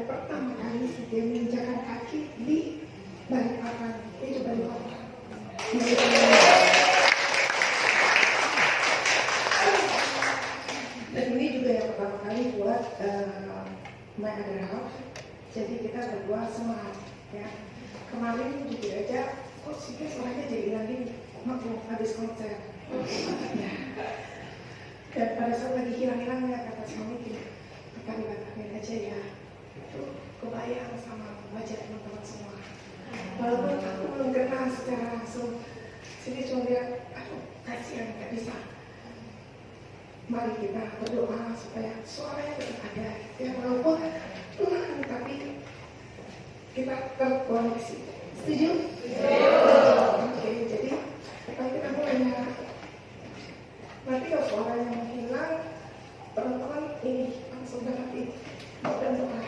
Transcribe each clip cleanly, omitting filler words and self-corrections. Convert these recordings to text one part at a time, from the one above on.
yang pertama kali dia menginjakan kaki di Balikpapan, itu Balikpapan. Dan ini juga yang pertama kali buat My Other Half. Jadi kita berdua semangat ya. Kemarin juga aja, kok sih suaranya jadi lagi maklum habis konser. Ya. Dan pada saat lagi hilang-hilangnya kata suami gini, apa dibatalin aja ya. Itu kebayang sama wajah teman-teman semua. Walaupun aku belum kenal secara langsung, sini cuma lihat, aduh kasihan nggak bisa. Mari kita berdoa supaya suaranya tetap ada. Ya walaupun pelan tapi kita terkoneksi. Setuju? Oke, jadi kalau kita mulai nanti kalau suaranya menghilang, teman-teman ini langsung berhati dan doa.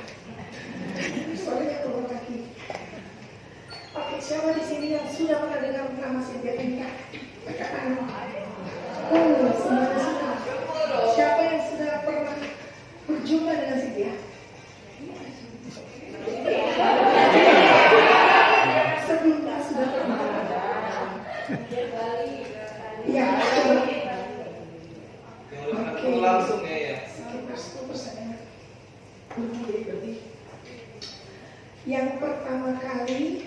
Suaranya keluar lagi. Oke, siapa di sini yang sudah pernah dengar nama Cynthia Venica? Angkat tangan. Semuanya sudah. Siapa yang sudah pernah berjumpa dengan Cynthia? Sebelumnya sudah pernah. Ya, coba. Oke. Langsung ya. Sekitar 10% ya. Berarti. Yang pertama kali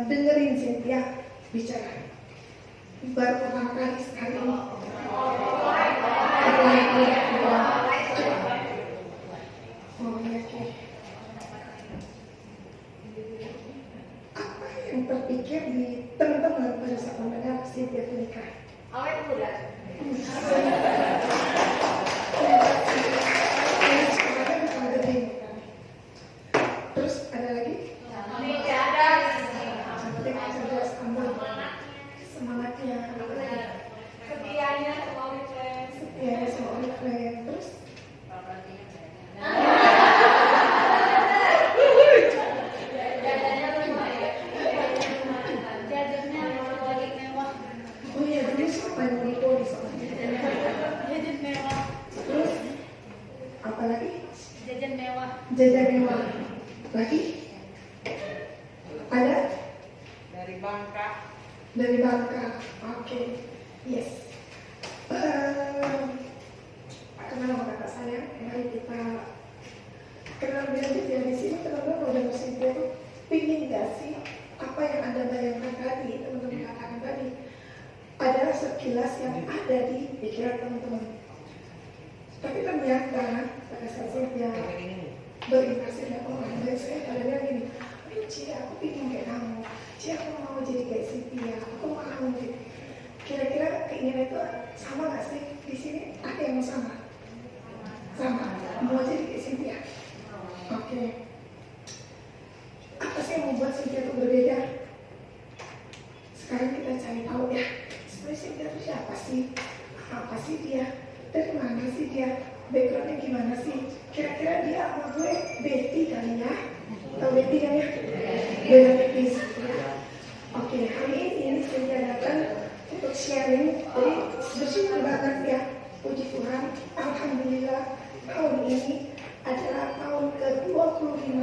dengerin Cynthia bicara. Baru pertama kali sekali. Apa yang terpikir di teman-teman pada saat mendengar Cynthia Venica? Awet muda. Terus ada lagi? Cantik, cerdas, aman. Semangatnya. Setianya sama Oriflame. Setianya sama Oriflame. Terus? Jajannya rumah ya. Jajannya lagi mewah. Oh iya, dulu siapa yang monopoli soalnya? Jajan mewah. Terus? Apa lagi? Jajan mewah. Jajan mewah. Lagi? Ada? Dari Bangka. Dari Bangka. Oke. Yes. Kenal sama kakak saya. Mari kita kenal lebih lanjut ya di sini. Teman-teman udah musim itu pingin gak sih apa yang Anda bayangkan tadi, teman-teman katakan tadi adalah sekilas yang ada di pikiran teman-teman. Tapi ternyata pada saat saya berinteraksi dengan orang lain, saya pada bilang gini, ayo Ci, aku pingin kayak kamu. Ci, aku mau jadi kayak Cynthia. Aku mau gitu. Kira-kira keinginan itu sama gak sih? Di sini ada yang mau sama? Sama. Mau jadi kayak Cynthia. Oke. Apa sih yang membuat Cynthia itu berbeda? Sekarang kita cari tahu ya. Sebenarnya Cynthia itu siapa sih? Apa sih dia? Dari mana sih dia? Backgroundnya gimana sih? Kira-kira dia sama gue Betty kali ya? Tahu Betty kan ya? Beda tipis. Oke, hari ini Cynthia datang untuk sharing. Jadi bersyukur banget ya. Puji Tuhan, alhamdulillah tahun ini adalah tahun ke-25.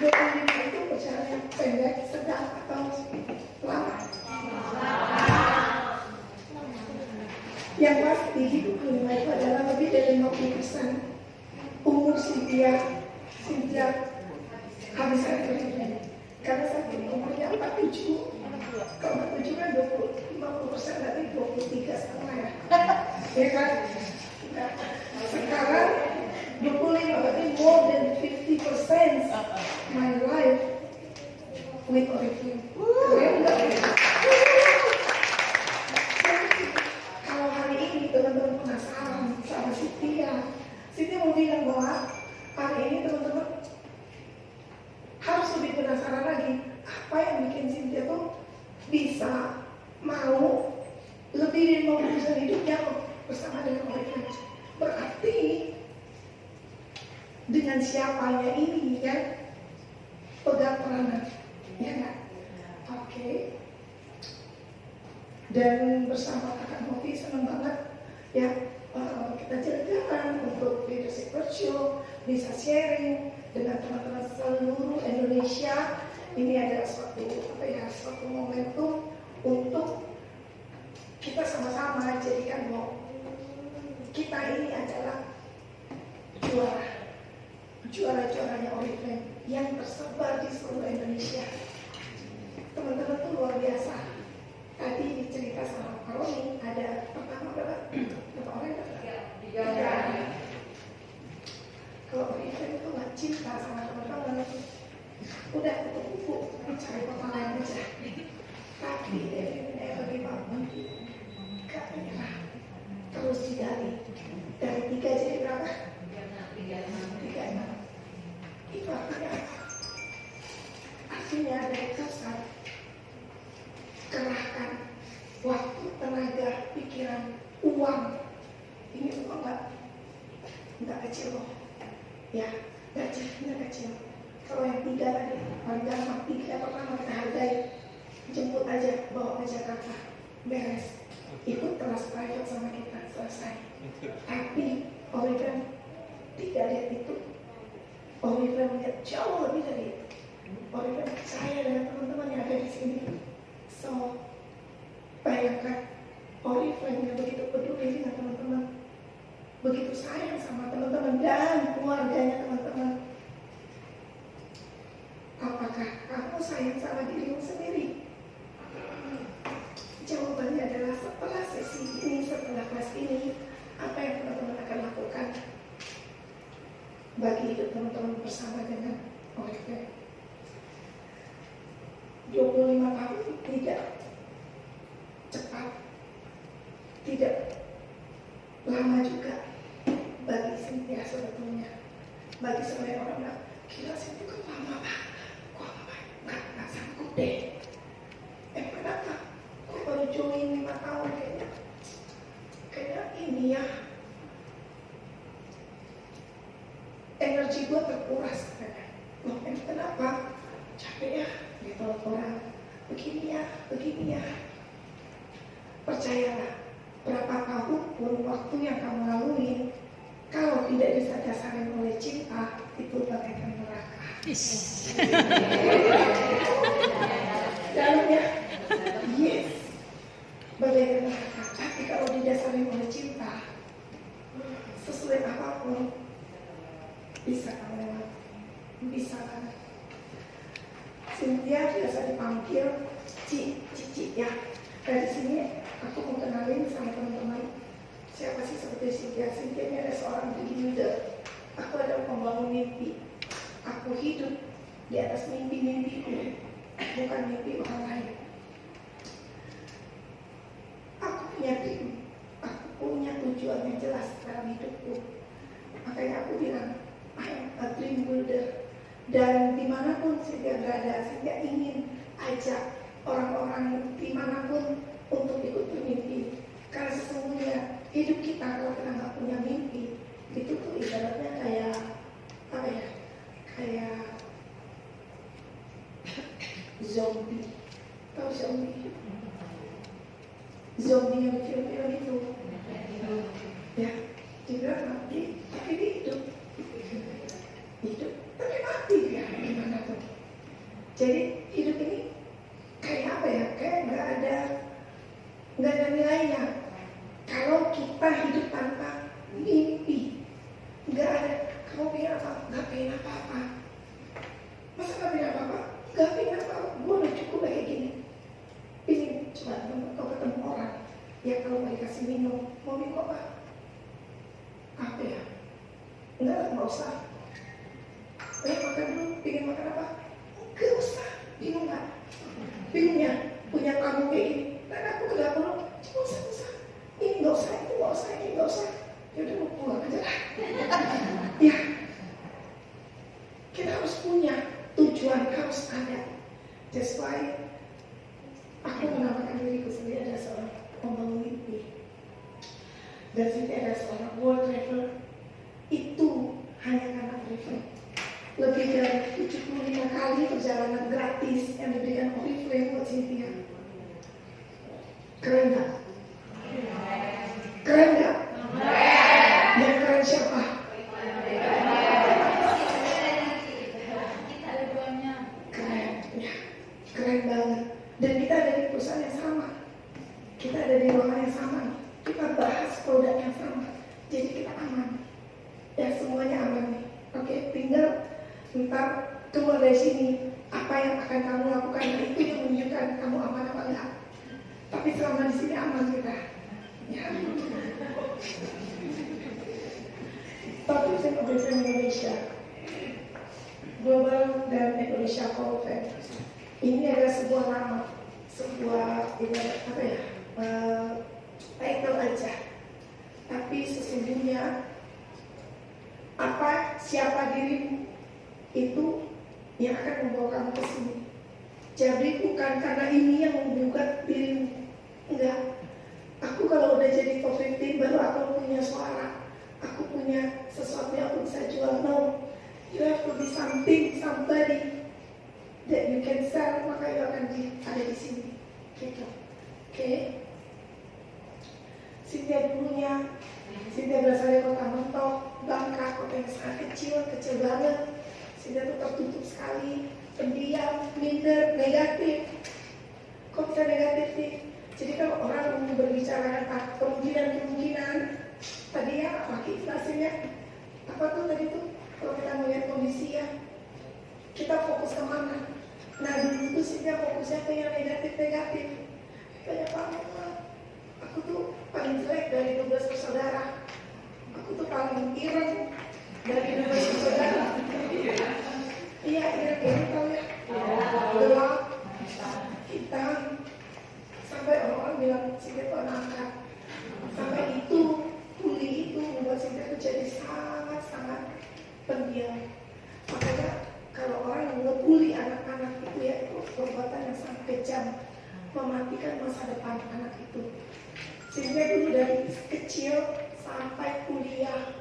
25 itu perjalanan pendek, sedang atau lama? Yang pasti hidup kelima itu adalah lebih dari 50% umur Cynthia habisan hidupnya. Karena saat ini umurnya 47. Kalau 47 kan 50% berarti 23,5 ya. Ya kan? Nah, sekarang 25 berarti more than 50% my life with Oriflame. Keren nggak? Kalau hari ini teman-teman penasaran sama Cynthia mau bilang bahwa hari ini teman-teman harus lebih penasaran lagi apa yang bikin Cynthia tuh bisa mau lebih dari 50% hidupnya bersama dengan Oriflame. Berarti dengan siapanya ini kan pegang peranan, ya kan? Oke. Dan bersama kakak Novi senang banget ya kita virtual, bisa sharing dengan teman-teman seluruh Indonesia. Ini adalah suatu momentum untuk kita sama-sama jadikan bahwa kita ini adalah juara-juaranya Oriflame yang tersebar di seluruh Indonesia. Teman-teman tuh luar biasa. Tadi cerita sama Pak Roni, ada pertama berapa orang? Tiga. Kalau Oriflame itu nggak cinta sama teman-teman, udah kupu-kupu cari kota lain aja. Tapi never give up, gak menyerah, terus digali. Dari 3 jadi berapa? 36. Itu artinya apa? Artinya dari pusat kerahkan waktu, tenaga, pikiran, uang. Ini uang nggak kecil loh, ya, nggak kecil. Kalau yang 3 tadi, paling gampang 3 pertama kita hargai, jemput aja, bawa ke Jakarta, beres. Ikut kelas private sama kita, selesai. Tapi Oriflame tidak lihat itu. Oriflame lihat jauh lebih dari itu. Oriflame percaya dengan teman-teman yang ada di sini. So, bayangkan Oriflame yang begitu peduli dengan teman-teman, begitu sayang sama teman-teman dan keluarganya teman-teman. Apakah kamu sayang sama dirimu sendiri? Jawabannya adalah setelah sesi ini, setelah kelas ini, apa yang teman-teman akan lakukan bagi hidup teman-teman bersama dengan Oriflame? 25 tahun tidak cepat, tidak lama juga bagi Cynthia sebetulnya. Bagi sebagian orang bilang, gila Cynthia kok lama banget, nggak sanggup deh. Kenapa? Kok baru join 5 tahun kayaknya ini ya, energi gue terkuras katanya. Loh, kenapa? Capek ya, ditolak orang. Begini ya. Percayalah, berapa tahun pun waktu yang kamu lalui, kalau tidak didasari oleh cinta, itu bagaikan neraka. Dalamnya, yes, bagaikan neraka. Tapi kalau didasari oleh cinta, sesuai apapun, bisa kamu lewat, bisa kan? Cynthia biasa dipanggil Cici ya. Dari sini aku mau kenalin sama teman-teman siapa sih seperti Cynthia. Cynthia ini ada seorang builder. Aku adalah pembangun mimpi. Aku hidup di atas mimpi-mimpiku, bukan mimpi orang lain. Aku punya tim, aku punya tujuan yang jelas dalam hidupku. Makanya aku bilang, I am a dream builder. Dan dimanapun Cynthia berada, Cynthia ingin ajak orang-orang dimanapun untuk ikut bermimpi. Karena sesungguhnya hidup kita kalau kita nggak punya mimpi, itu tuh ibaratnya kayak apa ya? Kayak zombie. Tahu zombie? Zombie yang di film-film itu. Ya, juga mati, tapi dia hidup. Tapi mati ya, gimana tuh? Jadi hidup ini kayak apa ya? Kayak nggak ada nilainya. Kalau kita hidup tanpa mimpi, nggak ada. Kamu pengen apa? Nggak pengen apa-apa. Masa nggak pengen apa-apa? Nggak pengen apa-apa. Gue udah cukup kayak gini. Pengen coba kau ketemu orang, ya kalau mau dikasih minum, mau minum apa? Apa ya? Nggak usah. Makan dulu, pengen makan apa? Gak usah, bingung gak? Bingungnya, punya tamu kayak gini. Dan aku ke dapur, gak usah. Ini gak usah, itu gak usah, ini gak usah. Yaudah, mau pulang aja lah. Ya, kita harus punya tujuan, harus ada. That's why aku menamakan diriku sendiri adalah seorang pembangun mimpi. Dan sendiri adalah seorang world traveler. Itu hanya karena Oriflame. Lebih dari 75 kali perjalanan gratis yang diberikan Oriflame buat Cynthia. Keren gak? Keren gak? Yang keren siapa? kamu aman apa enggak. Tapi selama di sini aman kita. Ya. Topik Oriflame Indonesia, Global dan Indonesia Oriflame. Ini adalah sebuah nama, sebuah apa ya, title aja. Tapi sesungguhnya siapa dirimu itu yang akan membawa kamu ke sini. Jadi bukan karena ini yang menggugat dirimu, enggak. Aku kalau udah jadi top 15 baru aku punya suara, aku punya sesuatu yang aku bisa jual. No, you have to be somebody that you can sell, maka you akan ada di sini. Gitu. Oke. Cynthia berasal dari kota Mentok, Bangka, kota yang sangat kecil banget. Cynthia tuh tertutup sekali, pendiam, minder, negatif. Kok bisa negatif nih? Jadi kalau orang mau berbicara tentang kemungkinan, tadi ya apa hasilnya? Apa tuh tadi tuh? Kalau kita melihat kondisi ya, kita fokus kemana? Nah dulu tuh Cynthia fokusnya ke yang negatif. Kayak aku tuh paling jelek dari 12 bersaudara. Aku tuh paling ireng dari 12 bersaudara. Iya, ireng ini tau ya. Gelap, hitam. Sampai orang-orang bilang Cynthia tuh anak angkat. Sampai itu, bully itu membuat Cynthia tuh jadi sangat pendiam. Makanya kalau orang yang ngebully anak-anak itu ya, itu perbuatan yang sangat kejam, mematikan masa depan anak itu. Cynthia dulu dari kecil sampai kuliah,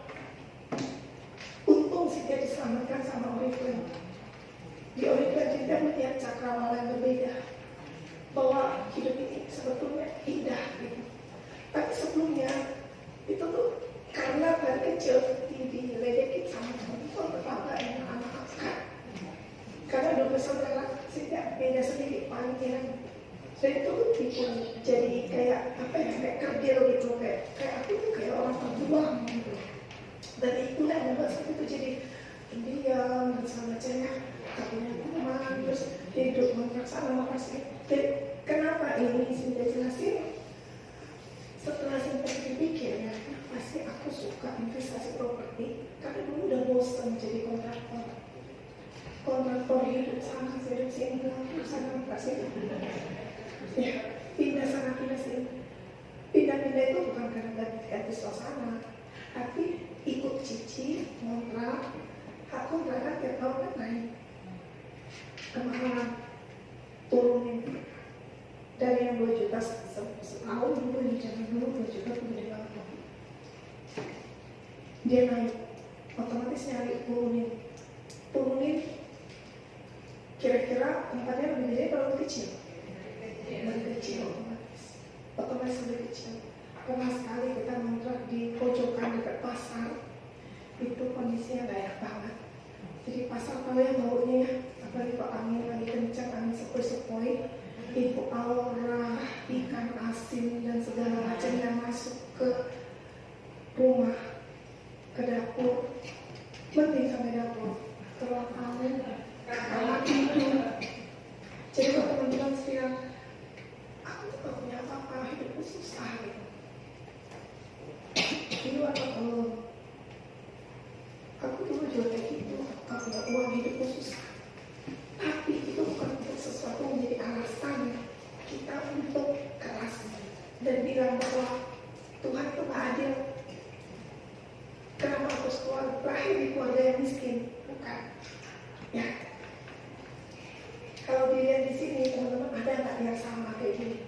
untung Cynthia diselamatkan sama Oriflame. Di Oriflame Cynthia melihat cakrawala yang berbeda, bahwa hidup ini sebetulnya indah gitu. Tapi sebelumnya itu tuh karena dari kecil diledekin sama teman-teman tetangga yang anak angkat. Karena 12 saudara Cynthia beda sendiri, paling keren. Dan itu bikin jadi kayak apa ya, kayak kerdil gitu, kayak aku tuh kayak orang terbuang gitu. Dan itulah yang membuat saya itu jadi pendiam dan semacamnya, tak punya teman, terus hidup mengeksana makasih. Dan kenapa ini sudah jelasin? Setelah saya pikir ya, pasti aku suka investasi properti karena dulu udah bosan jadi kontraktor hidup sana sini sana kasih. Ya, pindah sana pindah sini. Pindah itu bukan karena ganti suasana, tapi ikut cicil, kontrak, hak kontrak tiap tahun kan naik. Kemahalan turunin dari yang 2 juta setahun dulu, yang zaman dulu 2 juta tuh gede banget. Dia naik, otomatis nyari turunin. Kira-kira tempatnya lebih gede atau lebih kecil? Lebih kecil, otomatis lebih kecil. Pernah sekali kita ngontrak di pojokan dekat pasar, itu kondisinya layak banget. Jadi pasar tahu ya baunya, apalagi kalau angin lagi kencang, angin sepoi-sepoi, itu aura ikan asin dan segala macam yang masuk ke rumah, ke dapur, mending sampai dapur, telur angin, anak tidur. Jadi kalau teman-teman bilang, aku tuh gak punya apa-apa, hidupku susah gitu. Itu atau telur. Aku dulu juga kayak gitu, gak punya uang, hidupku susah. Tapi itu bukan untuk sesuatu menjadi alasan kita untuk keras dan bilang bahwa Tuhan itu gak adil. Kenapa harus lahir di keluarga yang miskin? Bukan. Ya. Kalau dilihat di sini teman-teman, ada nggak yang sama kayak gini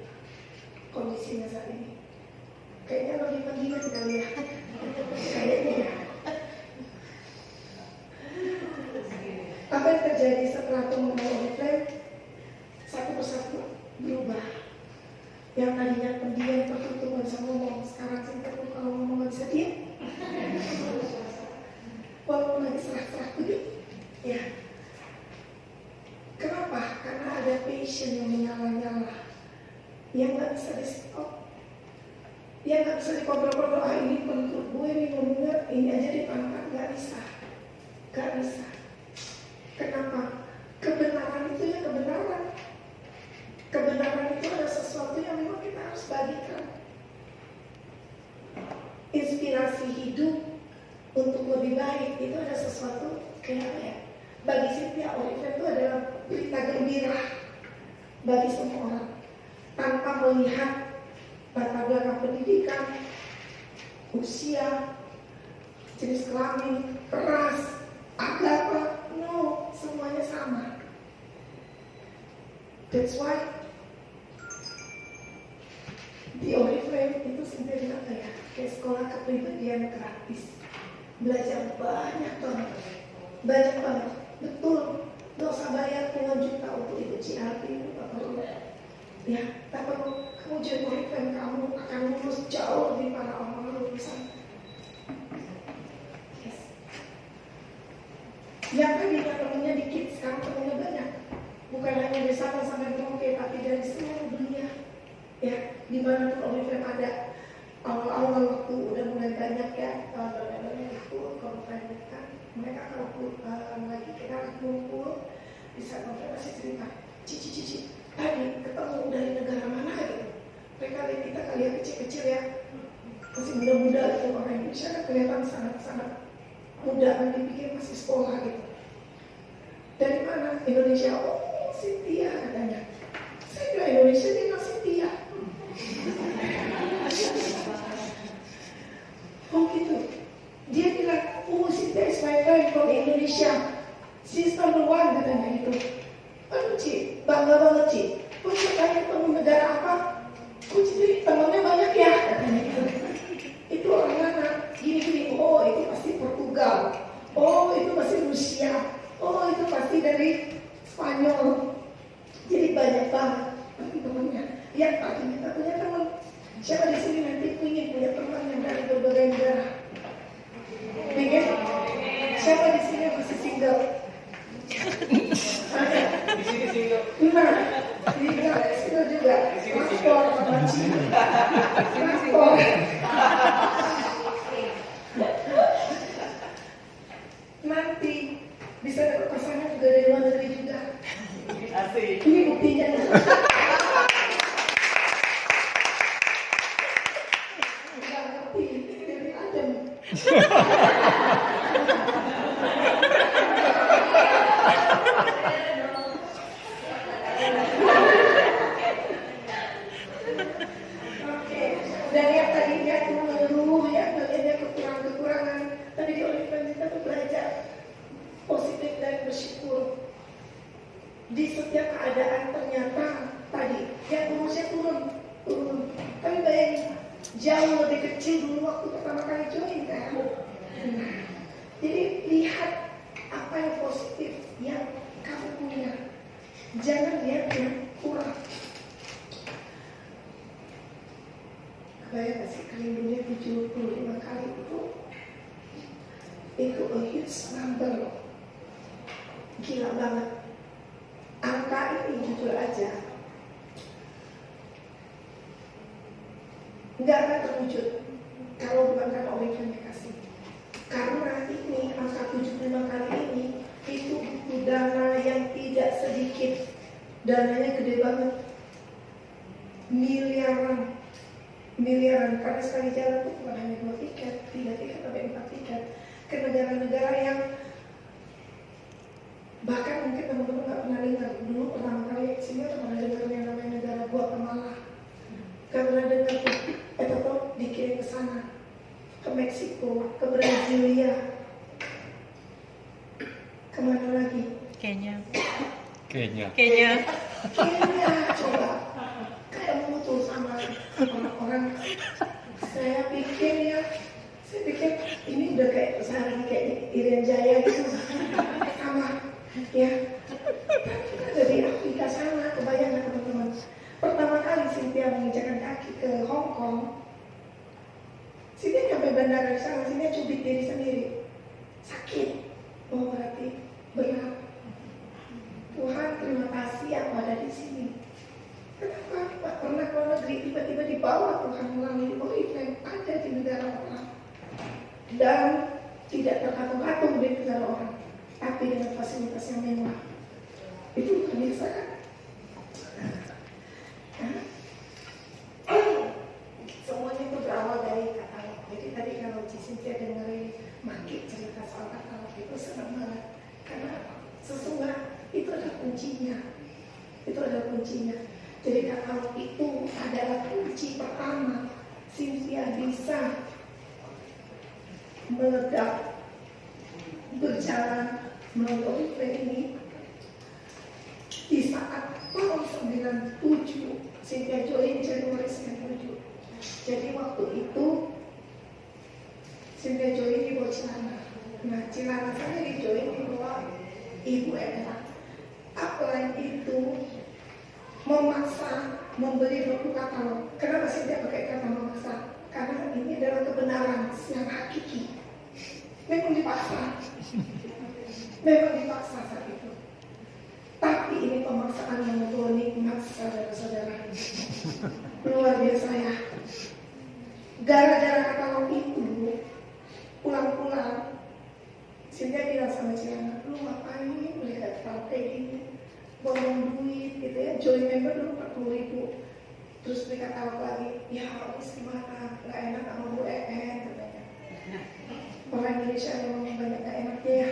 kondisinya saat ini? Kayaknya lebih mendingan kali ya. Kayaknya ya. Apa yang terjadi setelah aku memulai Oriflame? Satu persatu berubah. Yang tadinya pendiam tertutup nggak bisa ngomong, sekarang Cynthia tuh kalau ngomong nggak bisa diam. Walaupun lagi serah-serah begitu, ya. Kenapa? Karena ada passion yang menyala-nyala, yang nggak bisa di stop, yang nggak bisa dikontrol-kontrol. Ini bentuk gue nih bener, ini aja dipangkat, nggak bisa. Kenapa? Kebenaran itu ya kebenaran. Kebenaran masih hidup untuk lebih baik, itu ada sesuatu kayak apa ya? Bagi Cynthia Oliver itu adalah berita gembira bagi semua orang, tanpa melihat latar belakang pendidikan, usia, jenis kelamin, ras, agama, no, semuanya sama. That's why di Oriflame itu sendiri apa ya? Kayak sekolah kepribadian gratis, belajar banyak banget, betul. Gak usah bayar puluhan juta untuk ikut CRT, tak perlu. Ya, tak perlu. Kamu jadi Oriflame, kamu akan lulus jauh lebih para orang lulusan. Yes. Yang tadinya temennya dikit, sekarang temennya banyak. Bukan hanya di Sabang sampai Merauke, tapi dari seluruh dunia. Ya, dimanapun Oriflame ada. Awal-awal waktu udah mulai banyak ya, banyak itu konferensi kan. Mereka kalau lagi kita kumpul, bisa konferensi cerita, cici, tadi ketemu dari negara mana gitu. Mereka lihat kita kalian kecil-kecil ya, masih muda-muda gitu. Orang Indonesia kan kelihatan sangat-sangat muda, kan dipikir masih sekolah gitu. Dari mana? Indonesia. Oh, Cynthia katanya. Saya bilang Indonesia, dia bilang Cynthia. Oh gitu. Dia bilang, oh Cynthia is my friend from Indonesia. She's number one katanya gitu. Aduh Ci, bangga banget Ci. Oh Ci, kalian ketemu negara apa? Oh Ci, temannya banyak ya katanya gitu. Itu orang mana? Gini-gini. Oh itu pasti Portugal. Oh itu pasti Rusia. Oh itu pasti dari Spanyol. Jadi banyak banget teman-temannya. Ya pasti kita punya teman. Siapa di sini nanti ingin punya teman yang dari berbagai negara? Pengen? Siapa di sini masih single? Ada? Di sini single. Nah, single juga. Paspor sama Cina. Paspor. Nanti bisa dapat pasangan juga dari luar negeri juga. Asik. Ini buktinya. Nggak ngerti dari Adam. Oke, dan yang tadinya tuh mengeluh ya, kalian kekurangan-kekurangan, tapi di Oriflame kita tuh belajar positif dan bersyukur. Di setiap keadaan ternyata tadi yang umurnya turun. Tapi bayangin, jauh lebih kecil dulu waktu pertama kali join kan. Jadi lihat apa yang positif yang kamu punya. Jangan lihat yang kurang. Kebayang gak sih kerindunya 75 kali itu a huge number loh. Gila banget. Angka ini jujur aja nggak akan terwujud kalau bukan karena Oriflame kasih. Karena ini angka 75 kali ini itu butuh dana yang tidak sedikit. Dananya gede banget, miliaran. Karena sekali jalan itu bukan hanya 2 tiket, 3 tiket, sampai 4 tiket ke negara-negara yang bahkan mungkin teman-teman nggak pernah dengar. Dulu pertama kali sini tuh pernah dengar yang namanya negara Guatemala. Gak pernah dengar tuh. Tuh dikirim ke sana, ke Meksiko, ke Brasilia, kemana lagi? Kenya. Coba. Kayak mutu sama orang-orang. Saya pikir ini udah kayak sehari kayak Irian Jaya gitu. Sama. Ya, kita dari Afrika sana, kebayang gak teman-teman? Pertama kali Cynthia menginjakan kaki ke Hong Kong, Cynthia sampai bandara di sana, Cynthia cubit diri sendiri, sakit. Oh berarti berat. Tuhan terima kasih aku ada di sini. Kenapa tak pernah ke luar negeri, tiba-tiba dibawa Tuhan melalui Oriflame ada di negara orang dan tidak terkatung-katung di negara orang, tapi dengan fasilitas yang mewah. Itu luar biasa kan? Semuanya itu berawal dari katalog. Jadi tadi kalau Cici Cynthia dengerin Maki cerita soal katalog itu senang banget. Karena sesungguhnya itu adalah kuncinya. Itu adalah kuncinya. Jadi katalog itu adalah kunci pertama Cynthia bisa meledak, berjalan melalui ini. Di saat tahun 97 Cynthia join Januari 97. Jadi waktu itu Cynthia join di bawah celana. Nah, celana saya di join di bawah Ibu Ella. Upline itu memaksa membeli buku katalog. Kenapa Cynthia pakai kata memaksa? Karena ini adalah kebenaran yang hakiki. Memang dipaksa. Memang dipaksa saat itu. Tapi ini pemaksaan yang membawa nikmat, saudara-saudara. Luar biasa ya. Gara-gara katalog itu, pulang-pulang, Cynthia bilang sama Ciana, lu ngapain beli katalog kayak gini? Borong duit gitu ya, join member dulu 40.000. Terus beli katalog lagi, ya habis gimana? Gak enak sama Bu EN katanya. Orang Indonesia memang banyak gak enaknya ya.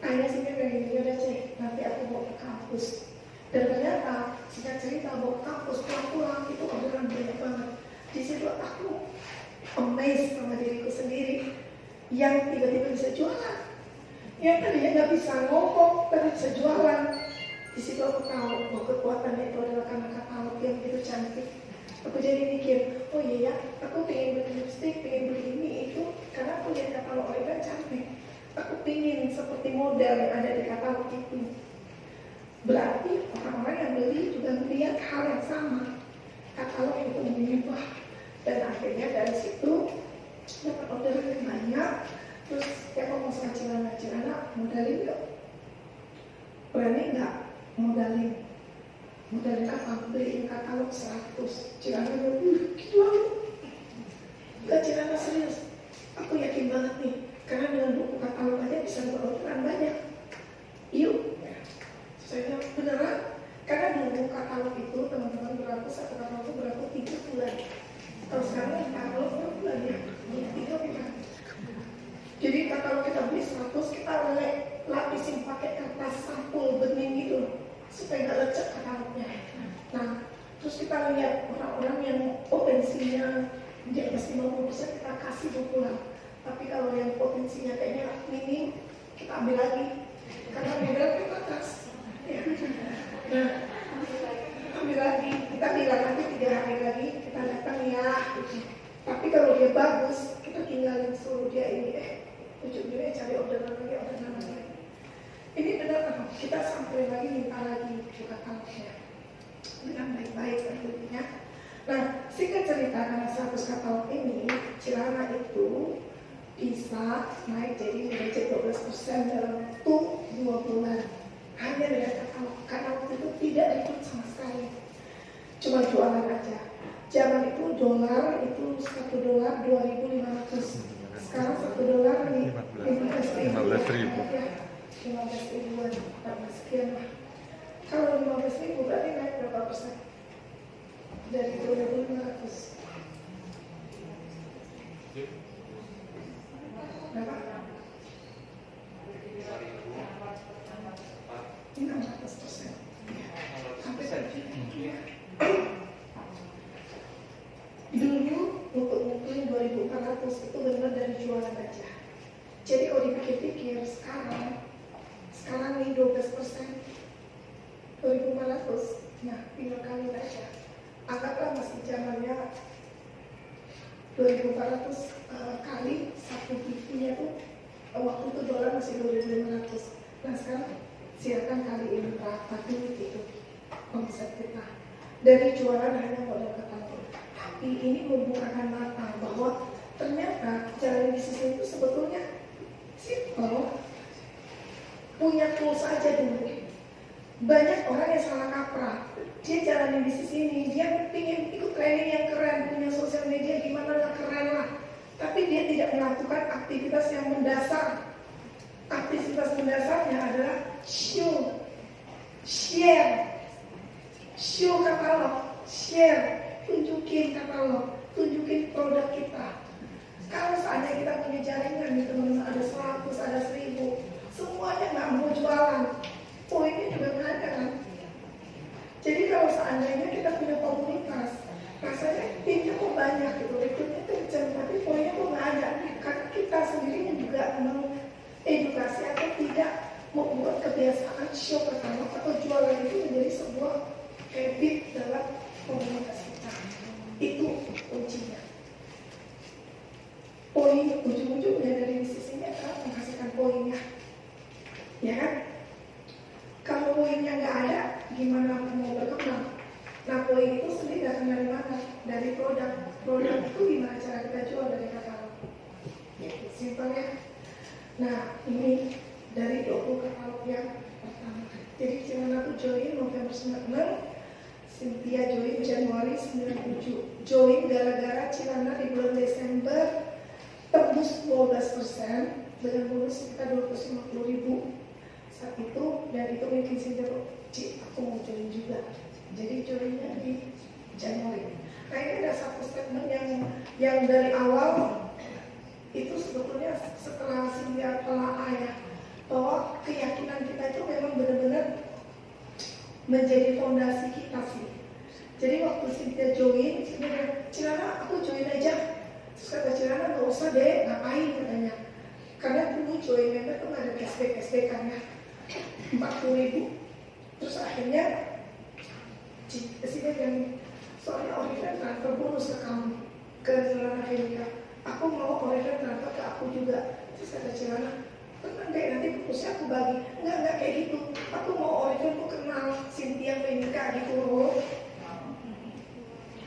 Akhirnya Cynthia bilang gini, udah cek, nanti aku bawa ke kampus. Dan ternyata singkat cerita bawa ke kampus, pulang-pulang itu orderan banyak banget. Di situ aku amazed sama diriku sendiri yang tiba-tiba bisa jualan. Yang tadinya nggak bisa ngomong, tapi bisa jualan. Di situ aku tahu bahwa kekuatannya itu adalah karena katalog yang begitu cantik. Aku jadi mikir, oh iya ya, aku pengen beli lipstick, pengen beli ini itu, karena aku lihat katalog Oriflame cantik. Aku pingin seperti model yang ada di katalog itu. Berarti orang-orang yang beli juga melihat hal yang sama. Katalog itu mengubah. Dan akhirnya dari situ dapat orderan yang banyak. Terus ya ngomong sama Cilana, modalin yuk. Berani nggak modalin? Modalin apa? Beliin katalog 100. Cilana bilang, gila lu. Gak, Cilana serius. Aku yakin banget nih. Karena dengan buku katalog aja bisa berorderan banyak. Yuk. Saya bilang, beneran? Karena buku katalog itu, teman-teman berlaku, satu katalog itu berlaku 3 bulan. Kalau sekarang katalog berapa bulan ya? 3 bulan. Jadi katalog kita beli 100, kita lapisin pakai kertas sampul bening gitu, supaya gak lecek katalognya. Nah, terus kita lihat orang-orang yang potensinya di atas 50% kita kasih buku lah. Tapi kalau yang potensinya kayaknya minim, kita ambil lagi. Karena modal terbatas. Ya. Nah, ambil lagi. Kita bilang nanti 3 hari lagi kita datang ya. Tapi kalau dia bagus, kita tinggalin suruh dia ini. Ujung-ujungnya cari orderan lagi. Ini benar, kita sampai lagi minta lagi juga katalognya. Dengan baik-baik tentunya. Nah, singkat cerita karena 100 katalog ini, Cilana itu bisa naik jadi menjadi 12% dalam waktu 2 bulan. Hanya dengan katalog, karena waktu itu tidak rekrut sama sekali. Cuma jualan aja. Zaman itu dolar itu $1 2.500. Sekarang $1 15.000. 15 ribuan, 14 sekian lah. Kalau 15 ribu berarti naik berapa persen? Dari 2.500. Berapa? 16%. Sampai segitu. Dulu buku-buku 2.400 itu benar dari jualan aja. Jadi kalau dipikir-pikir sekarang nih 12%, 2.400, nah tinggal kali aja. Anggaplah masih zamannya 2.400 kali satu TV-nya tuh waktu itu dolar masih 2.500. Nah sekarang silakan kaliin berapa duit itu omset kita dari jualan hanya modal katalog. Tapi ini membukakan mata bahwa ternyata jalan bisnis itu sebetulnya simple. Punya tools aja dulu. Banyak orang yang salah kaprah. Dia jalanin bisnis ini, dia ingin ikut training yang keren, punya sosial media gimana lah keren lah. Tapi dia tidak melakukan aktivitas yang mendasar. Aktivitas mendasarnya adalah show, share, show katalog, share. tunjukin katalog, tunjukin produk kita. Kalau seandainya kita punya jaringan di teman-teman ada 100, ada 1000, semuanya nggak mau jualan, poinnya juga nggak ada kan. Jadi kalau seandainya kita punya komunitas, rasanya timnya kok banyak gitu, rekrutnya kenceng, tapi poinnya kok nggak ada. Karena kita sendiri juga mengedukasi atau tidak membuat kebiasaan show pertama atau jualan itu menjadi sebuah habit dalam komunitas kita. Itu kuncinya. Poin ujung-ujungnya dari bisnis ini adalah menghasilkan poinnya, ya kan? Kalau poinnya nggak ada, gimana aku mau berkembang? Nah, poin itu sendiri datang dari mana? Dari produk. Produk itu gimana cara kita jual dari katalog? Ya, simpelnya. Nah, ini dari 20 katalog yang pertama. Jadi Cilana tuh join November 96, Cynthia join Januari 97. Join gara-gara Cilana di bulan Desember tembus 12% dengan bonus sekitar 250.000 saat itu, dan itu bikin Cynthia aku mau join juga. Jadi joinnya di Januari. Nah, ini ada satu statement yang dari awal itu sebetulnya setelah Cynthia telah ya, bahwa keyakinan kita itu memang benar-benar menjadi fondasi kita sih. Jadi waktu Cynthia join, Cilana aku join aja. Terus kata Cilana nggak usah deh, ngapain katanya. Karena dulu join member tuh nggak ada cashback kan ya, 40.000. Terus akhirnya Cynthia bilang, soalnya Oliver transfer bonus ke kamu, ke Cilana Amerika. Aku mau Oliver transfer ke aku juga. Terus kata Cilana, tenang deh, nanti bonusnya aku bagi. Enggak kayak gitu. Aku mau Oliver tuh kenal Cynthia Amerika gitu loh.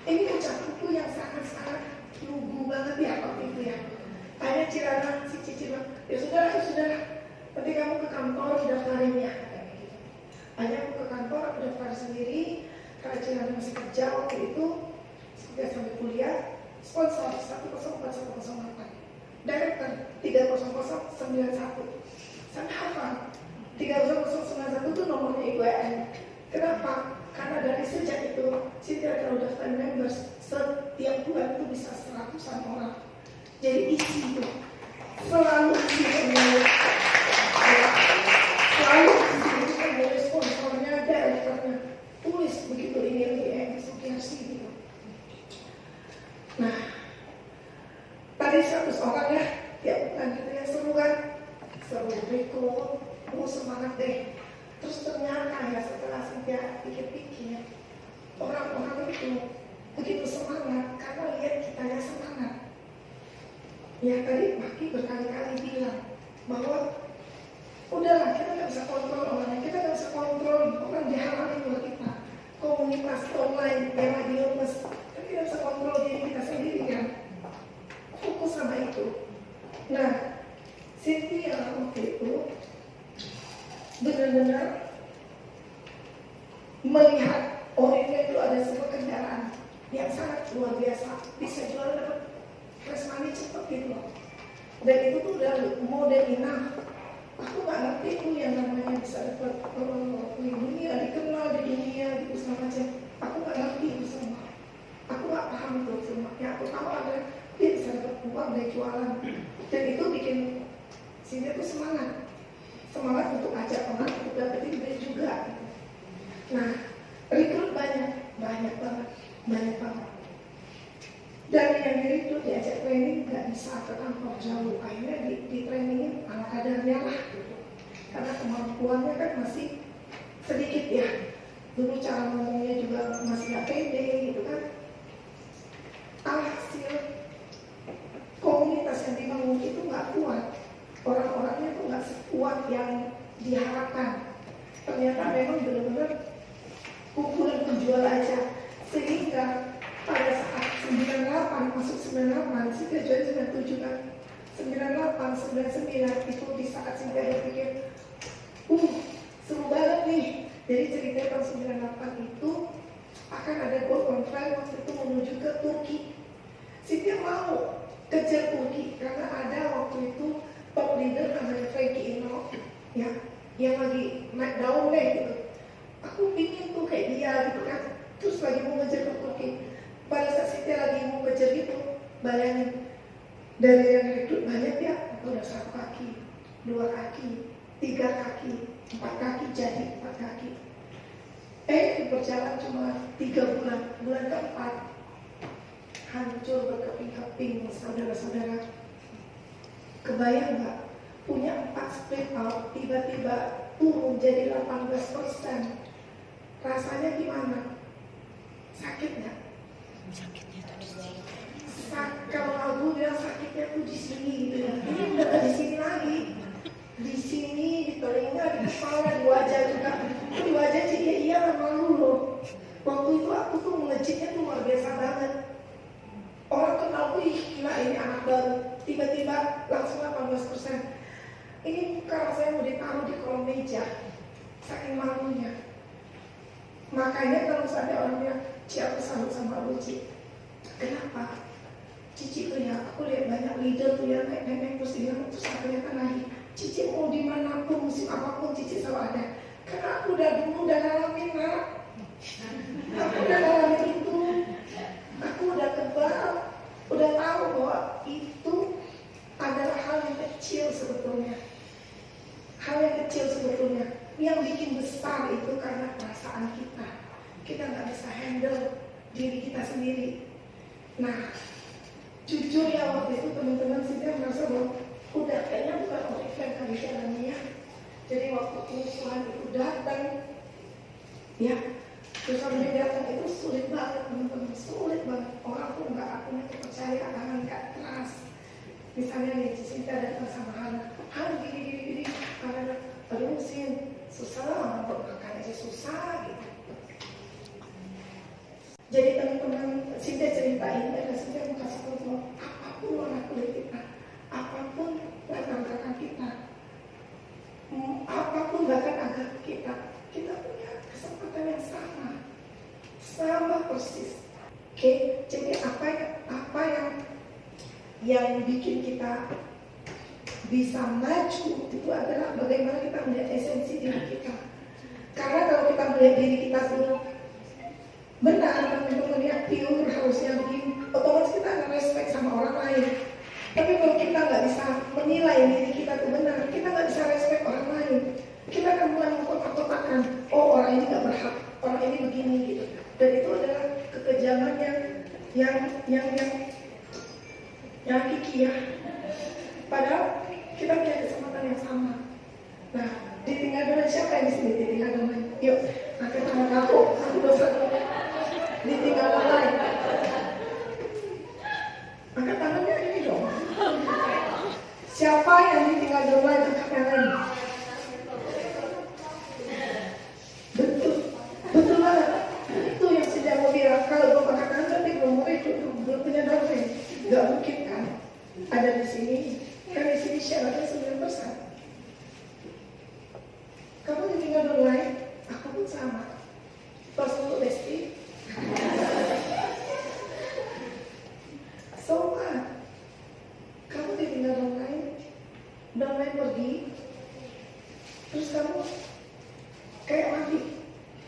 Ini ucapanku yang sangat-sangat lugu banget ya waktu itu ya. Hanya Cilana, si Cici bilang, ya sudah, nanti kamu ke kantor daftarinnya. Hanya aku ke kantor, aku daftar sendiri. Karena Cilana masih kerja waktu itu, sudah sampai kuliah, sponsor 104-108, director 30091, sampai hafal 30091 itu nomornya IWN. Kenapa? Karena dari sejak itu, Cynthia kalau daftar members setiap bulan itu bisa 100-an orang. Jadi isi itu selalu isi selalu isi itu kan dari sponsornya, direkturnya tulis begitu ini asosiasi gitu. Nah, tadi 100 orang ya, tiap bulan gitu ya, seru kan? Seru, rekrut, semangat deh. Terus ternyata ya setelah Cynthia pikir-pikir, orang-orang itu begitu semangat karena lihat kitanya semangat. Ya tadi Maki berkali-kali bilang bahwa udahlah kita nggak bisa kontrol orang, kita nggak bisa kontrol orang dihalangi oleh kita. Komunitas online yang lagi lemes, tapi kita bisa kontrol diri kita sendiri kan. Fokus sama itu. Nah, Cynthia waktu itu benar-benar melihat Oliver itu ada sebuah kendaraan yang sangat luar biasa, bisa jual dapat fresh money cepat gitu loh. Dan itu tuh udah model enough. Aku nggak ngerti itu yang namanya bisa dapat di dunia, dikenal di dunia gitu segala macam. Aku nggak ngerti itu semua. Aku nggak paham itu semua. Yang aku tahu ada dia bisa dapat uang dari jualan. Dan itu bikin Cynthia tuh semangat untuk ajak orang untuk dapetin duit juga. Nah, rekrut banyak banget. Dan yang direkrut diajak training nggak bisa ke kantor jauh, akhirnya di trainingin ala kadarnya lah gitu. Karena kemampuannya kan masih sedikit ya. Dulu cara ngomongnya juga masih nggak pede gitu kan. Alhasil komunitas yang dibangun itu nggak kuat. Orang-orangnya tuh nggak sekuat yang diharapkan. Ternyata memang benar-benar kumpulan penjual aja. Sehingga pada saat 98 masuk 98, Cynthia join 97 kan. 98, 99 itu di saat Cynthia berpikir, seru banget nih. Jadi cerita tahun 98 itu akan ada gold conference waktu itu menuju ke Turki. Cynthia mau kejar Turki karena ada waktu itu top leader namanya Frankie Ino ya, yang lagi naik daun deh gitu. Aku pingin tuh kayak dia gitu kan. Terus lagi mau ngejar ke Turki. Pada saat Cynthia lagi mau kejar gitu, bayangin dari yang rekrut banyak ya, udah 1 kaki, 2 kaki, 3 kaki, 4 kaki jadi 4 kaki. Berjalan cuma 3 bulan, bulan keempat hancur berkeping-keping, saudara-saudara. Kebayang nggak? Punya 4 split out, tiba-tiba turun jadi 18%. Rasanya gimana? Sakit nggak? Sakitnya tuh di sini. Kalau aku bilang sakitnya tuh di sini gitu ya. Ini udah nggak di sini lagi. Di sini, di telinga, di kepala, di wajah juga. Di wajah sih iya malu loh. Waktu itu aku tuh melejitnya tuh luar biasa banget. Orang kenal, wih gila ini anak baru. Tiba-tiba langsung 18%. Ini muka rasanya mau ditaruh di kolong meja. Saking malunya. Makanya kalau misalnya orang bilang, Ci aku salut sama lu Ci. Kenapa? Cici tuh ya, aku lihat banyak leader tuh ya naik-naik terus dia terus aku lihat lagi. Cici mau dimanapun musim apapun Cici selalu ada. Karena aku udah ngalamin nak. Aku udah ngalamin itu. Aku udah kebal, udah tahu bahwa itu adalah hal yang kecil sebetulnya. Hal yang kecil sebetulnya. Yang bikin besar itu karena perasaan kita. Kita nggak bisa handle diri kita sendiri. Nah, jujur ya waktu itu teman-teman saya merasa bahwa udah kayaknya bukan Oriflame kali jalannya. Jadi waktu pengusuhan itu datang, ya, pengusuhan datang itu sulit banget teman-teman, sulit banget. Orang tuh nggak punya kepercayaan, nggak trust. Misalnya nih, Cinta datang sama Hana gini, karena aduh Sin, susah lah untuk makan aja susah gitu. Jadi teman-teman, Cinta ceritain, dan Cinta mau kasih tahu bahwa apapun warna kulit kita, apapun latar belakang kita, apapun bahkan agama kita punya kesempatan yang sama persis. Oke, jadi apa yang bikin kita bisa maju itu adalah bagaimana kita melihat esensi diri kita. Karena kalau kita melihat diri kita dulu benar, teman-teman yang pure harusnya begini, otomatis kita akan respect sama orang lain. Tapi kalau kita nggak bisa menilai diri kita itu benar, kita nggak bisa respect orang lain. Kita akan mulai mengkotak-kotakan, oh orang ini nggak berhak, orang ini begini gitu. Dan itu adalah kekejaman yang kiki ya. Padahal kita punya kesempatan yang sama. Nah, ditinggal dengan siapa yang di sini ditinggal dengan? Yuk, angkat tangan aku dosa. Ditinggal online. Angkat tangannya ini dong. Siapa yang ditinggal online angkat tangan? Betul banget. Itu yang sejak mau bilang kalau gue angkat tangan nanti belum punya domain. Gak mungkin kan? Ada di sini. Kan di sini syaratnya 9%. Kamu ditinggal online, aku pun sama. Pas untuk Besti. So what? Kamu ditinggal online pergi, terus kamu kayak mati,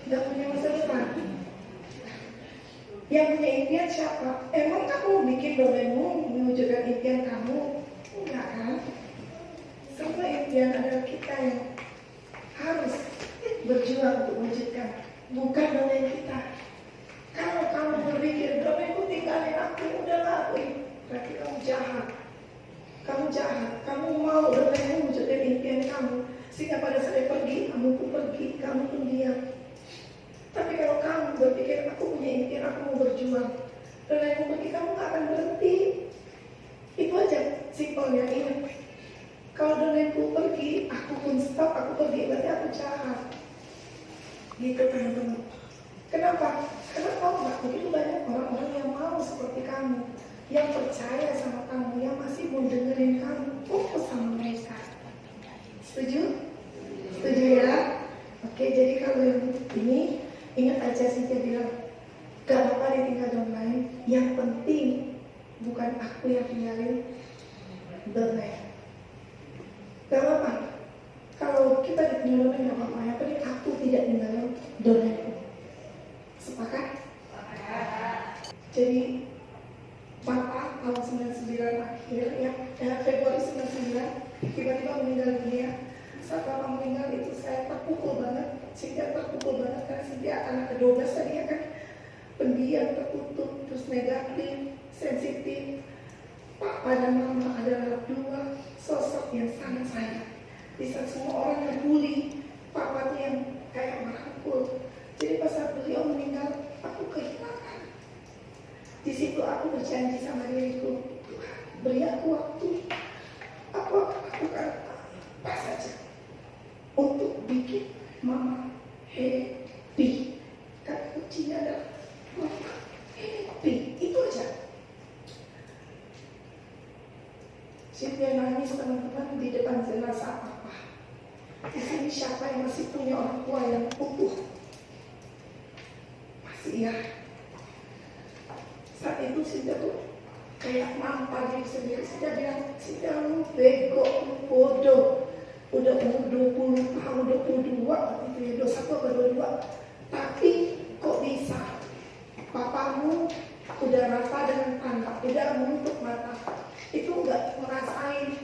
gak punya masa depan. Yang punya impian siapa? Emang kamu bikin domainmu mewujudkan impian kamu? Enggak kan? Semua impian adalah kita yang harus berjuang untuk mewujudkan, bukan domain kita. Kalau kamu berpikir domainku tinggalin aku, udahlah aku, berarti kamu jahat. Kamu mau domainmu mewujudkan impian kamu, sehingga pada saat pergi, kamu pun diam. Tapi kalau kamu berpikir aku punya impian, aku mau berjuang, domainmu pergi, kamu gak akan berhenti. Itu aja simpelnya ini. Kalau domainku pergi, aku pun stop, aku pergi, berarti aku jahat. Gitu teman-teman. Kenapa? Karena kamu gak begitu banyak orang-orang yang mau seperti kamu, yang percaya sama kamu, yang masih mau dengerin kamu, fokus sama mereka. Setuju? Setuju ya? Oke, jadi kalau yang ini, ingat aja Cynthia bilang, gak apa-apa ditinggal domain, yang penting bukan aku yang tinggalin domain. Gak apa-apa. Kalau kita ditinggal domain gak apa-apa, yang penting aku tidak tinggalin domain. Sepakat? Jadi Bapak tahun 99 akhir ya, Februari 99 tiba-tiba meninggal dunia. Saat Bapak meninggal itu saya terpukul banget, Cynthia terpukul banget karena Cynthia anak ke-12 tadi ya kan, pendiam, tertutup, terus negatif, sensitif. Papa dan Mama adalah dua sosok yang sangat sayang. Bisa semua orang ngebully, Papa yang kayak merangkul. Jadi pas saat beliau meninggal, aku kehilangan. Di situ aku berjanji sama diriku, Tuhan, beri aku waktu. Aku akan lakukan apa saja untuk bikin Mama happy. Kata kuncinya adalah Mama happy. Itu aja. Cynthia nangis teman-teman di depan jenazah Papa. Di sini siapa yang masih punya orang tua yang utuh? Masih ya. Saat itu Cynthia tuh kayak nampar diri sendiri. Cynthia bilang, Cynthia lu bego, lu bodoh. Udah umur 20 tahun, 22 waktu itu ya, 21 atau 22. Tapi kok bisa? Papamu udah rata dengan tanda, udah menutup mata. Itu enggak ngerasain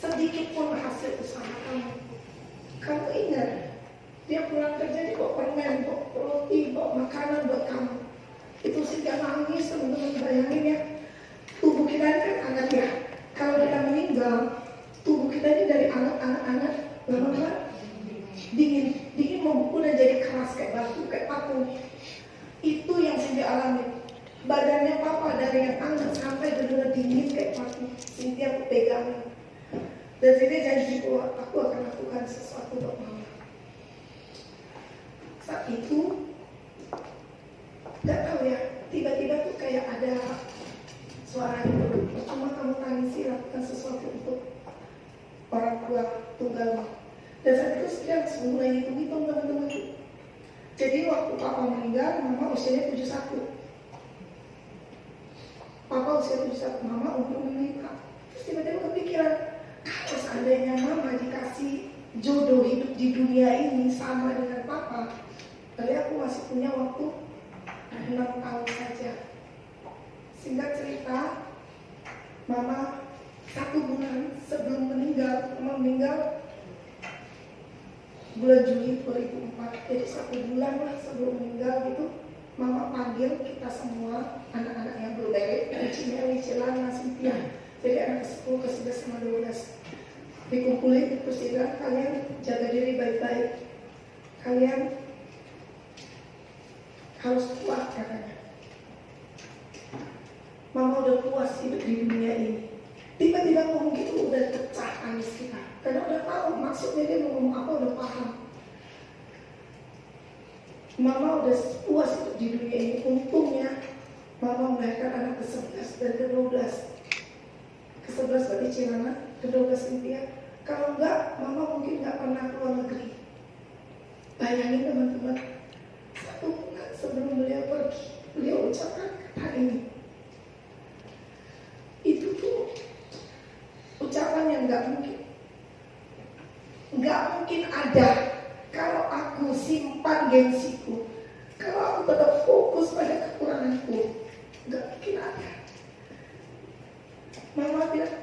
sedikit pun hasil usaha kamu. Kamu ingat, dia pulang kerja dia bawa permen, bawa roti, bawa makanan buat kamu. Itu Cynthia nangis, teman-teman bayangin ya. Tubuh kita ini kan hangat ya. Kalau kita meninggal, tubuh kita ini dari hangat-hangat lama-lama dingin membeku dan jadi keras kayak batu, kayak paku. Itu yang Cynthia alami. Badannya Papa dari yang hangat sampai benar-benar dingin kayak paku. Cynthia pegang. Dan Cynthia janji bahwa aku akan lakukan sesuatu buat Mama. Saat itu gak tahu ya, tiba-tiba tuh kayak ada suara gitu. Cuma kamu tangisi, lakukan sesuatu untuk orang tua tunggal. Dan saat itu Cynthia mulai hitung-hitung teman-teman. Jadi waktu Papa meninggal, Mama usianya 71. Papa usia 71, Mama umur 65. Terus tiba-tiba kepikiran, kalau seandainya Mama dikasih jodoh hidup di dunia ini sama dengan Papa, berarti aku masih punya waktu 6 tahun saja. Singkat cerita, Mama 1 bulan sebelum meninggal, Mama meninggal bulan Juli 2004. Jadi 1 bulan lah sebelum meninggal gitu, Mama panggil kita semua, anak-anak yang blueberry, Cimeli, Celana, Cynthia. Jadi anak ke-10, ke-11, sama 12 dikumpulin, terus dia bilang, kalian jaga diri baik-baik, kalian harus kuat katanya. Mama udah puas hidup di dunia ini. Tiba-tiba ngomong gitu udah pecah tangis kita, karena udah tahu maksudnya dia mau ngomong apa, udah paham. Mama udah puas hidup di dunia ini. Untungnya Mama melahirkan anak ke-11 dan ke-12. Ke-11 berarti Celana, ke-12 Cynthia. Kalau enggak, Mama mungkin enggak pernah keluar negeri. Bayangin teman-teman, 1 bulan sebelum beliau pergi, beliau ucapkan kata ini. Itu tuh ucapan yang enggak mungkin ada kalau aku simpan gengsiku, kalau aku tetap fokus pada kekuranganku. Enggak mungkin ada. Mama bilang,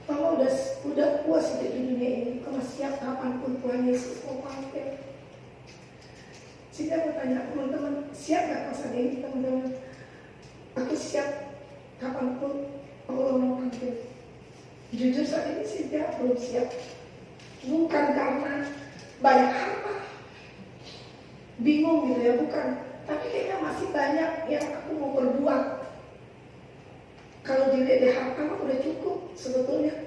Mama udah puas hidup di dunia ini. Mama siap kapanpun Tuhan Yesus mau panggil. Saya mau tanya teman-teman, siap gak pas hari ini teman-teman? Aku siap kapanpun Allah mau panggil. Jujur saat ini Cynthia belum siap. Bukan karena banyak harta, bingung gitu ya, bukan. Tapi kayaknya masih banyak yang aku mau berbuat. Kalau dilihat dari harta mah udah cukup sebetulnya.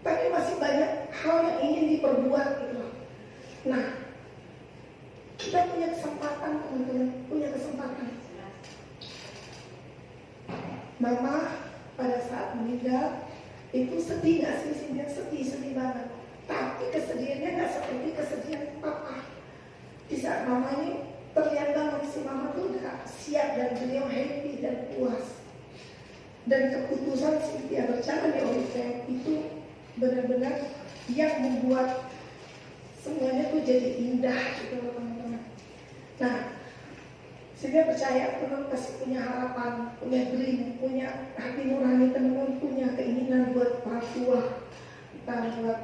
Tapi masih banyak hal yang ingin diperbuat gitu. Nah, kita punya kesempatan teman-teman, punya kesempatan. Mama pada saat meninggal itu sedih gak sih? Sedih banget. Tapi kesedihannya gak seperti kesedihan Papa. Di saat Mama ini terlihat banget si Mama tuh udah siap dan beliau happy dan puas. Dan keputusan Cynthia berjalan di Oriflame itu benar-benar yang membuat semuanya tuh jadi indah gitu teman-teman. Nah, Sehingga percaya teman pasti punya harapan, punya dream, punya hati nurani, teman-teman punya keinginan buat orang tua, entah buat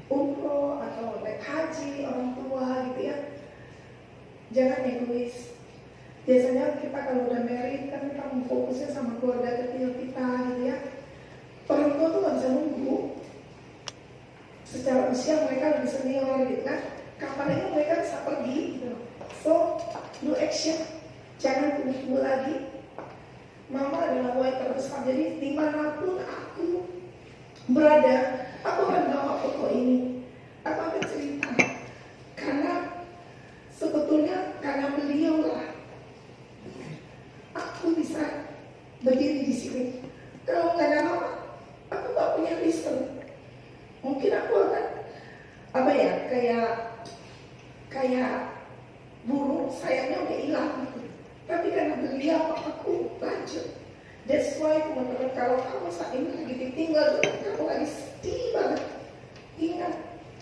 umroh atau naik haji orang tua gitu ya. Jangan egois. Biasanya kita kalau udah married kan kita fokusnya sama keluarga kecil kita gitu ya. Orang tua tuh gak bisa nunggu. Secara usia mereka lebih senior gitu kan. Kapan aja mereka bisa pergi gitu. So, do action. Jangan tunggu lagi. Mama adalah wife terbesar. Jadi dimanapun aku berada, aku akan bawa foto ini. Aku akan cerita. Karena sebetulnya karena beliau lah aku bisa berdiri di sini. Kalau nggak ada mama, aku nggak punya reason. Mungkin aku akan kayak burung sayapnya udah hilang gitu. Tapi karena beliau aku lanjut. That's why teman-teman, kalau kamu saat ini lagi ditinggal, kamu lagi sedih banget, ingat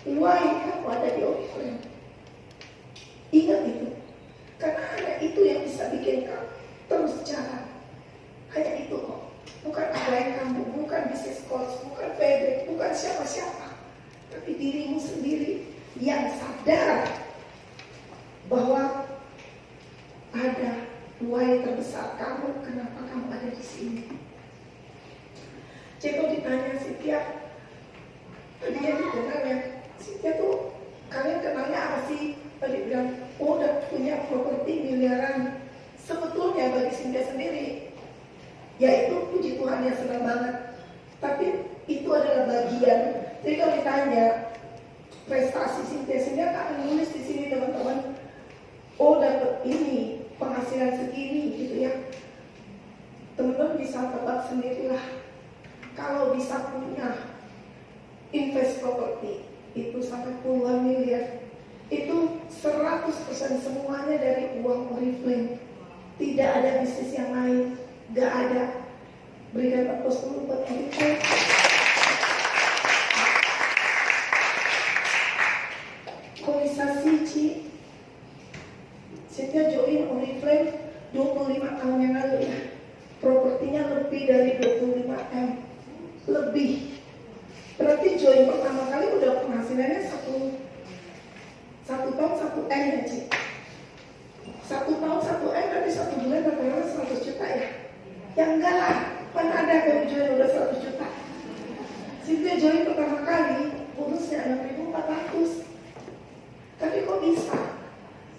why kamu ada di Oriflame. Ingat itu, karena hanya itu yang bisa bikin kamu terus jalan. Hanya itu kok. Bukan klien kamu, bukan bisnis coach, bukan Febri, bukan siapa-siapa, tapi dirimu sendiri yang sadar bahwa ada why terbesar kamu, kenapa kamu ada di sini. Ceko ditanya Cynthia, tadi yang dikenal ya, Cynthia tuh kalian kenalnya apa sih? Tadi bilang, oh udah punya properti miliaran. Sebetulnya bagi Cynthia sendiri, yaitu puji Tuhan yang senang banget. Tapi itu adalah bagian. Jadi kalau ditanya prestasi Cynthia akan menulis di sini teman-teman. Oh dapat ini, penghasilan segini gitu ya. Teman-teman bisa tebak sendirilah. Kalau bisa punya invest properti itu sampai puluhan miliar, itu 100% semuanya dari uang Oriflame. Tidak ada bisnis yang lain, gak ada. Berikan aplaus dulu buat Oriflame. Kok bisa sih Ci? Cynthia join Oriflame 25 tahun yang lalu ya. Propertinya lebih dari 25M. Lebih. Berarti join pertama kali udah penghasilannya 1 tahun 1M ya Ci. 1 tahun 1M berarti 1 bulan rata-rata 100 juta ya. Ya enggak lah, mana ada kalau join udah 100 juta. Cynthia join pertama kali bonusnya 6.400. Tapi kok bisa?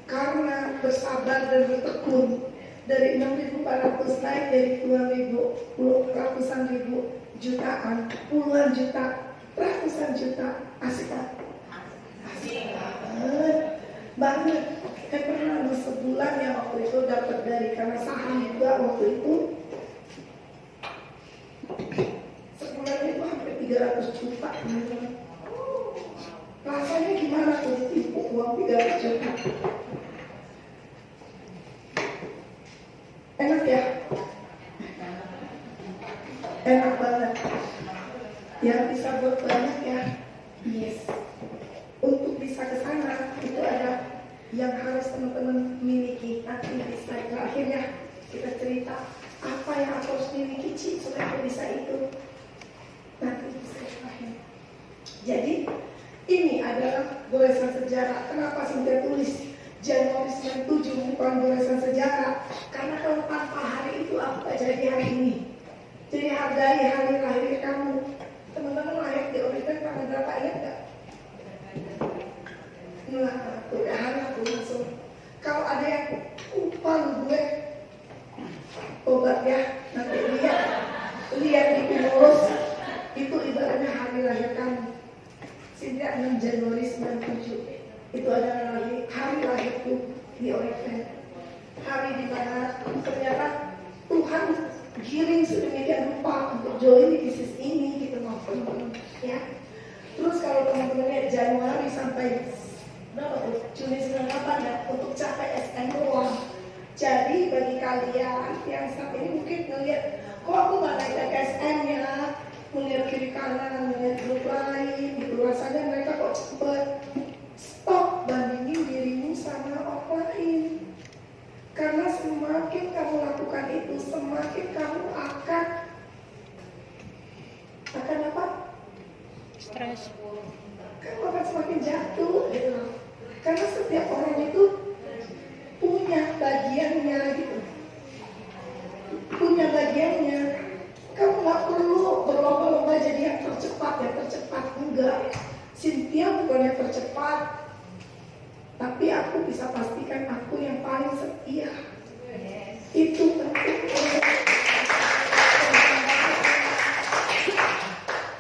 Karena bersabar dan bertekun. Dari 6.400 naik dari puluhan ribu, ratusan ribu, jutaan, puluhan juta, ratusan juta. Asik kan? Asik banget. Pernah sebulan yang waktu itu dapat dari karena saham juga waktu itu. Sebulan itu hampir 300 juta. Rasanya gimana tuh ditipu uang 300 juta? Enak ya? Enak banget. Yang bisa buat banyak ya? Yes. Untuk bisa ke sana itu ada yang harus teman-teman miliki. Nanti di slide terakhirnya kita cerita apa yang aku harus miliki Ci supaya aku bisa itu. Nanti di slide terakhir. Jadi ini adalah goresan sejarah. Kenapa Cynthia tulis Januari 97 bukan goresan sejarah? Karena kalau tanpa hari itu aku gak jadi hari ini. Jadi hargai hari lahir kamu. Teman-teman lahir di Oriflame tanggal berapa, ingat gak? Nah, udah hari aku langsung. Kalau ada yang lupa gue obat ya, nanti lihat di pengurus itu ibaratnya hari lahir kamu. Cynthia 6 Januari 97 itu adalah hari lahirku di Oriflame. Hari di mana ternyata Tuhan giring sedemikian rupa untuk join di bisnis ini gitu teman-teman ya. Terus kalau teman-teman lihat Januari sampai berapa tuh? Juni 98 ya untuk capai SM doang. Jadi bagi kalian yang saat ini mungkin ngelihat kok aku gak naik SM ya, melihat kiri kanan, melihat grup lain gitu, rasanya mereka kok cepet. Stop bandingin dirimu sama orang lain. Karena semua Stres. kamu akan semakin jatuh gitu loh. Karena setiap orang itu punya bagiannya gitu, punya bagiannya. Kamu nggak perlu berlomba-lomba jadi yang tercepat, enggak. Cynthia bukan yang tercepat, tapi aku bisa pastikan aku yang paling setia. Itu penting.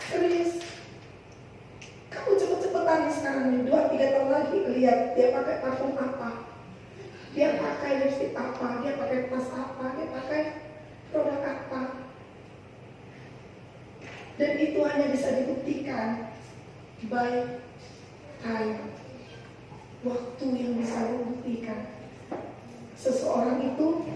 Serius. Kamu cepet-cepetan nih sekarang nih, 2-3 tahun lagi lihat dia pakai parfum apa, dia pakai lipstick apa, dia pakai tas apa, dia pakai produk apa. Dan itu hanya bisa dibuktikan by time. Waktu yang bisa membuktikan seseorang itu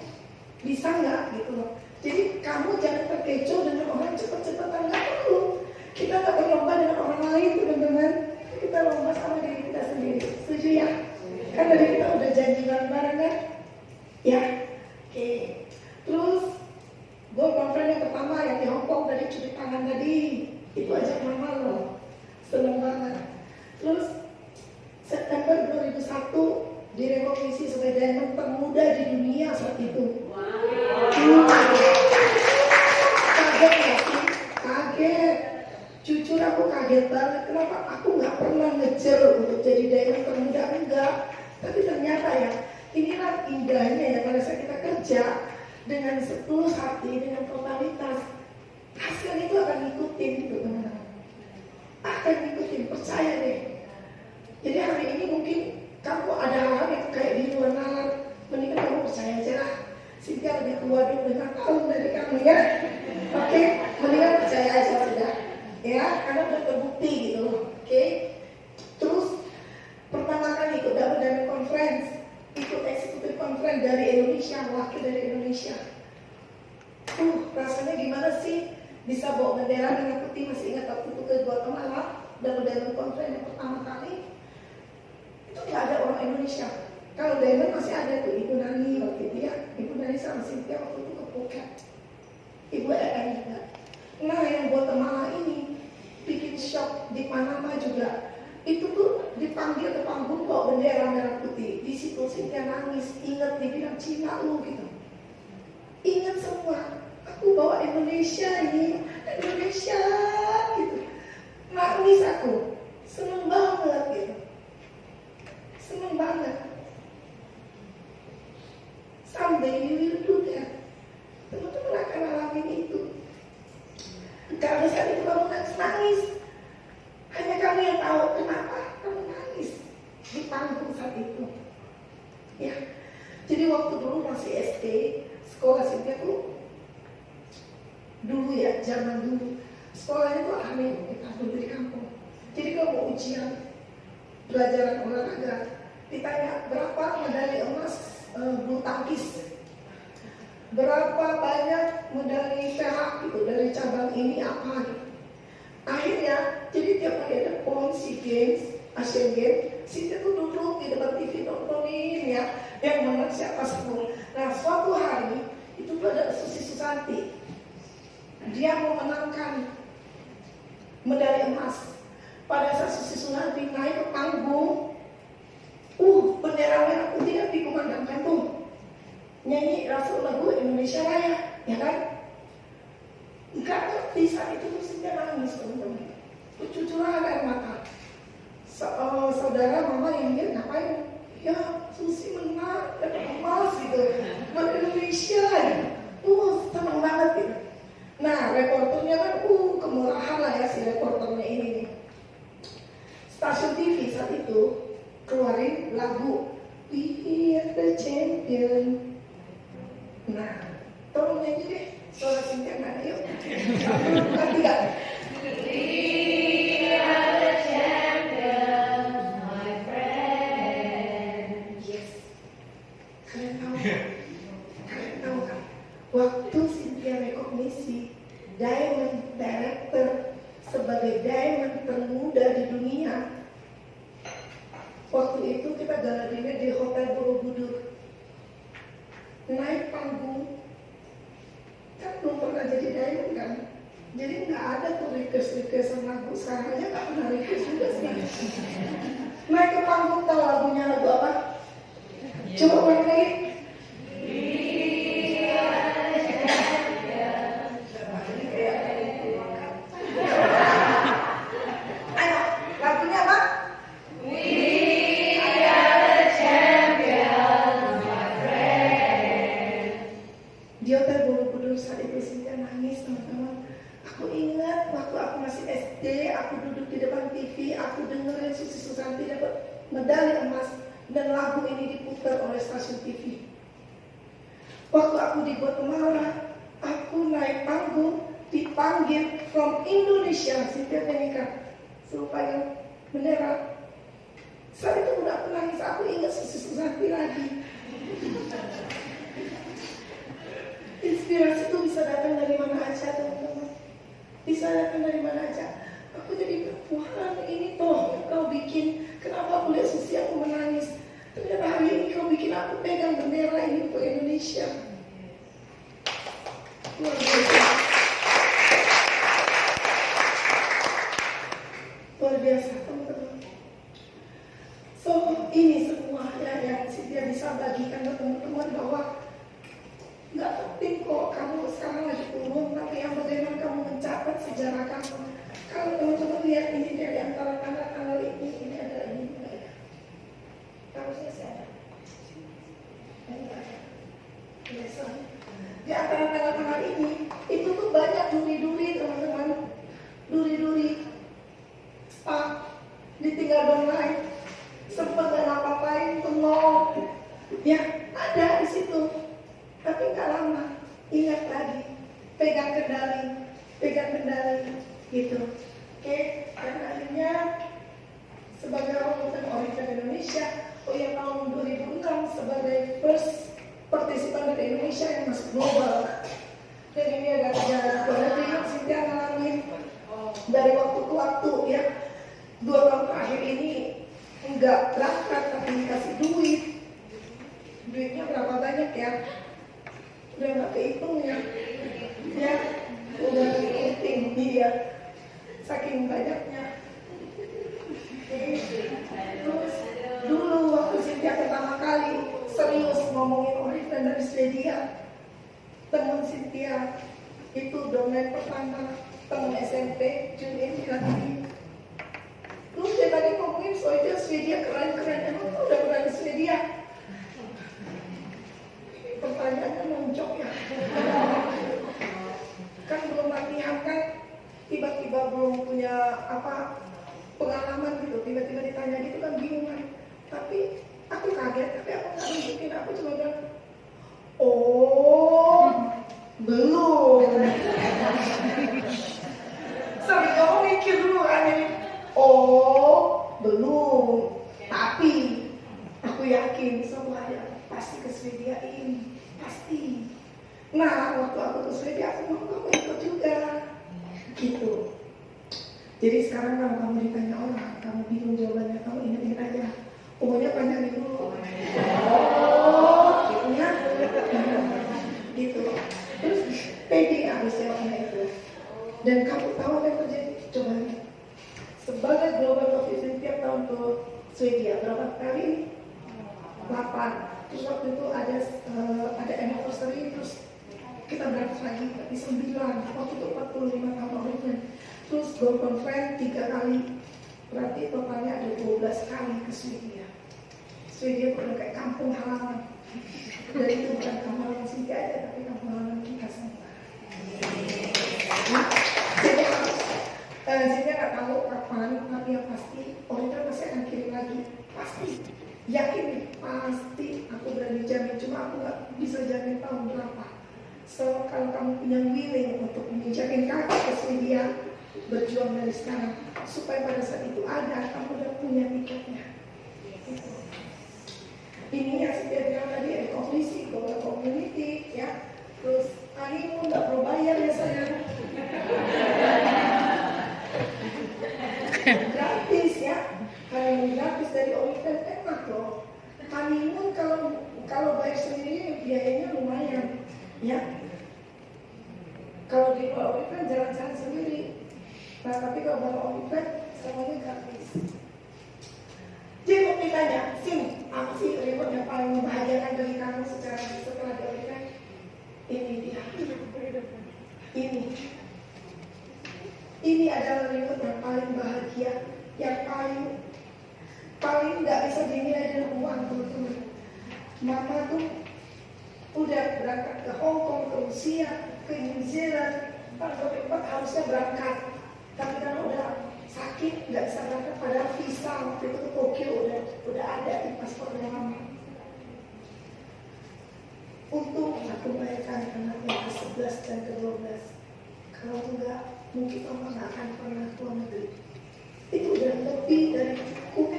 bisa nggak gitu loh. Jadi kamu jangan terkecoh dengan orang cepet-cepetan, nggak perlu. Kita nggak berlomba dengan orang lain teman-teman. Kita lomba sama diri kita sendiri. Setuju ya? Kan tadi kita udah janji bareng-bareng kan? Ya, oke. Terus Gold Conference yang pertama yang di Hong Kong dari curi tangan tadi, itu ajak mama loh, seneng banget. Terus September 2001 direkognisi sebagai diamond termuda di dunia saat itu. Kaget nggak sih? Kaget. Jujur aku kaget banget. Kenapa? Aku nggak pernah ngejar untuk jadi diamond termuda, enggak. Tapi ternyata ya, inilah indahnya ya pada saat kita kerja dengan setulus hati, dengan totalitas, hasil itu akan ngikutin gitu teman-teman. Akan ngikutin, percaya deh. Jadi hari ini mungkin kamu ada hal yang kayak di luar nalar, mendingan kamu percaya aja lah. Cynthia lebih tua 25 tahun dari kamu ya. Oke, mendingan percaya aja sudah. Ya, karena udah terbukti gitu. Oke. Terus pertama kali ikut Double Diamond Conference, ikut Executive Conference dari Indonesia, wakil dari Indonesia. Rasanya gimana sih bisa bawa bendera merah putih? Masih ingat waktu itu ke Guatemala, Double Diamond Conference yang pertama kali. Itu nggak ada orang Indonesia. Kalau Diamond masih ada tuh Ibu Nani waktu itu ya, Ibu Nani sama Cynthia waktu itu ke Phuket, Ibu EM juga. Nah yang Guatemala ini bikin shock di Panama juga. Itu tuh dipanggil ke panggung bawa bendera merah putih. Di situ Cynthia nangis, ingat dibilang Cina lu gitu. Ingat semua, aku bawa Indonesia ini, Indonesia gitu. Nangis aku, seneng banget gitu. Seneng banget. Someday you will do that. Teman-teman akan alamin itu. Karena saat itu kamu nangis. Hanya kamu yang tahu kenapa kamu nangis di panggung saat itu. Ya. Jadi waktu dulu masih SD, sekolah Cynthia tuh dulu ya, zaman dulu. Sekolahnya tuh aneh, kita dulu di kampung. Jadi kalau mau ujian pelajaran olahraga, ditanya berapa medali emas bulu tangkis, berapa banyak medali perak gitu dari cabang ini apa gitu. Akhirnya jadi tiap kali ada PON, SEA Games, Asian Games, Cynthia tuh duduk di depan TV nontonin ya yang menang siapa semua. Nah suatu hari itu tuh ada Susi Susanti, dia mau menangkan medali emas. Pada saat Susi Susanti naik ke panggung, bendera merah putih kan dikumandangkan tuh, nyanyi lagu Indonesia Raya, ya kan? Enggak ngerti saat itu Cynthia nangis teman-teman, bercucuran air mata. Saudara mama yang dia ngapain? Ya Susi menang, dapat emas gitu, buat Indonesia gitu. Senang banget gitu. Nah reporternya kan kemurahan lah ya si reporternya ini nih. Stasiun TV saat itu keluarin lagu We Are The Champion. Nah, tolong nyanyi deh suara Cynthia nggak ada yuk. Nanti gak? We are the champions, my friend. Yes. Kalian tahu kan? Waktu Cynthia rekognisi Diamond Director sebagai diamond termuda di dunia. Waktu itu kita gala dinner di Hotel Borobudur. Naik panggung, kan belum pernah jadi diamond kan? Jadi nggak ada tuh request lagu. Sekarang aja nggak pernah request juga sih. Naik ke panggung tahu lagunya lagu apa? Coba ulang lagi. Ayo, lagunya apa? Dia terburu-buru saat itu Cynthia nangis teman-teman. Aku ingat waktu aku masih SD, aku duduk di depan TV, aku dengerin Susi Susanti dapat medali emas dan lagu ini diputar oleh stasiun TV. Waktu aku di Guatemala, aku naik panggung, dipanggil from Indonesia, Cynthia Venica, supaya bendera. Saat itu udah aku nangis, aku ingat Susi Susanti lagi. Inspirasi itu bisa datang dari mana aja teman-teman. Bisa datang dari mana aja. Aku jadi Tuhan ini toh kau bikin. Kenapa aku lihat Susi aku menangis. Ternyata hari ini kau bikin aku pegang bendera ini untuk Indonesia. Luar biasa. Luar biasa teman-teman. So ini semua ya yang Cynthia bisa bagikan ke teman-teman bahwa nggak penting kok kamu sekarang lagi turun, tapi yang bagaimana kamu mencatat sejarah kamu. Kalau teman-teman lihat ini dari antara tanggal-tanggal ini adalah ini enggak ya? Harusnya sih ada. Enggak ada. Biasa. Di antara tanggal-tanggal ini, itu tuh banyak duri-duri teman-teman. Duri-duri. Spa. Ditinggal dong lain. Sempet gak ngapa-ngapain, bengong. Ya, ada di situ. Tapi nggak lama, ingat lagi, pegang kendali, gitu. Oke, dan akhirnya sebagai orang Indonesia, tahun 2006 sebagai first partisipan dari Indonesia yang masuk global. Dan ini agak jalan berarti yang Cynthia ngalamin dari waktu ke waktu ya. 2 tahun terakhir ini nggak berangkat tapi dikasih duit. Duitnya berapa banyak ya? Udah nggak kehitung ya, udah kehitung dia, saking banyaknya. Terus dulu waktu Cynthia pertama kali serius ngomongin Oriflame dari Swedia, teman Cynthia itu domain pertama, teman SMP, Julian lagi. Terus dia tadi ngomongin soalnya Swedia keren-keren, emang udah pernah di Swedia? Pertanyaannya muncul ya. Kan belum latihan kan, tiba-tiba belum punya pengalaman gitu, tiba-tiba ditanya gitu kan bingung kan. Tapi aku kaget, tapi aku nggak nunjukin, aku cuma bilang, oh belum. Sampai kamu mikir dulu kan ini, oh belum. Tapi aku yakin suatu hari pasti ke Swedia ini, pasti. Nah, waktu aku ke Swedia aku mau kamu ikut juga, gitu. Jadi sekarang kalau kamu ditanya orang, kamu bingung jawabannya, kamu ingat-ingat aja. Umurnya panjangin dulu. Oh, ya, gitu. Terus pede habis jawabnya itu. Dan kamu tahu apa yang terjadi? Coba lihat. Sebagai Global Coffee tiap tahun ke Swedia berapa kali ini? 8. Terus waktu itu ada anniversary, terus kita berangkat lagi di 9. Waktu itu 45 tahun Oriflame. Terus Go Conference 3 kali. Berarti totalnya ada 12 kali ke Swedia. Swedia itu udah kayak kampung halaman. Dan itu bukan kampung halaman Cynthia aja, tapi kampung halaman kita semua. Cynthia nggak tahu kapan, tapi yang pasti Oriflame pasti akan kirim lagi. Pasti. Yakin nih, pasti aku berani jamin, cuma aku nggak bisa jamin tahun berapa. So kalau kamu punya willing untuk menginjakin kaki ke Swedia, berjuang dari sekarang supaya pada saat itu ada, kamu udah punya tiketnya. Gitu. Ini yang saya bilang tadi, rekognisi, global community, ya. Terus honeymoon nggak perlu bayar ya saya. Gratis ya. Honeymoon gratis dari Oriflame, enak loh. Honeymoon kalau bayar sendiri biayanya lumayan, ya. Kalau di luar OnlyFans jalan-jalan sendiri. Nah, tapi kalau baru OnlyFans semuanya gratis. Jadi mau ditanya, Sim, apa sih reward yang paling membahagiakan bagi kamu setelah di OnlyFans? Ini dia. Ini adalah reward yang paling bahagia, yang paling nggak bisa dinilai dengan uang, teman-teman. Mama tuh udah berangkat ke Hong Kong, ke Rusia, ke New Zealand, tahun 2004 harusnya berangkat, tapi karena udah sakit nggak bisa berangkat. Padahal visa waktu itu ke Tokyo udah ada di paspornya mama. Untung aku melahirkan anak yang ke-11 dan ke-12. Kalau enggak, mungkin mama nggak akan pernah keluar negeri. Itu udah lebih dari cukup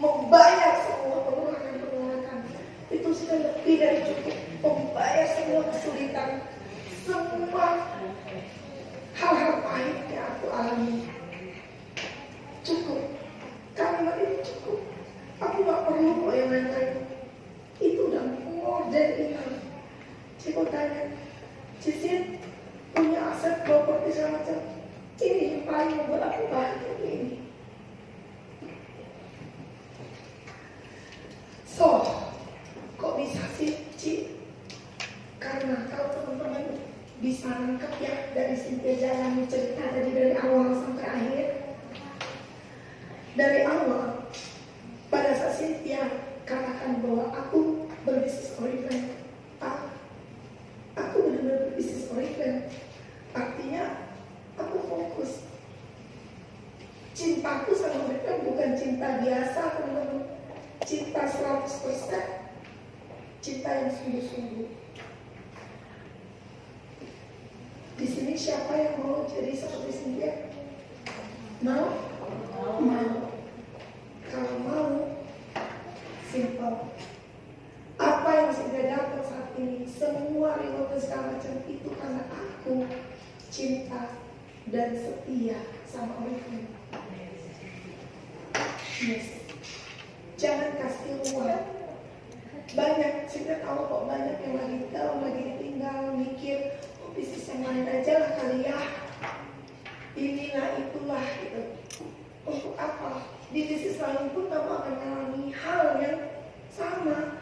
membayar semua pengeluaran. Itu sudah lebih dari cukup membayar semua kesulitan, semua hal-hal pahit yang aku alami. Cukup, kalimat itu cukup. Aku gak perlu kok yang lain-lain. Itu udah more than enough. Ciko tanya, Cisin punya aset properti segala macam. Ini yang paling membuat aku bahagia ini. So, kok bisa sih, Ci? Karena kalau teman-teman bisa nangkep ya dari Cynthia jalani cerita tadi dari awal sampai akhir. Dari awal, pada saat Cynthia katakan bahwa aku berbisnis OnlyFans, aku benar-benar berbisnis OnlyFans. Artinya aku fokus. Cintaku sama OnlyFans bukan cinta biasa, teman-teman. Cinta 100%. Cinta yang sungguh-sungguh. Di sini siapa yang mau jadi seperti Cynthia? Mau? Mau. Kalau mau, simple. Apa yang Cynthia dapat saat ini, semua reward dan segala macam itu karena aku cinta dan setia sama OnlyFans. Yes. Jangan kasih uang. Banyak, Cynthia tahu kok banyak yang lagi down, lagi ditinggal, mikir, bisnis yang lain aja lah kali ya. Inilah itulah gitu. Untuk apa? Di bisnis lain pun kamu akan mengalami hal yang sama.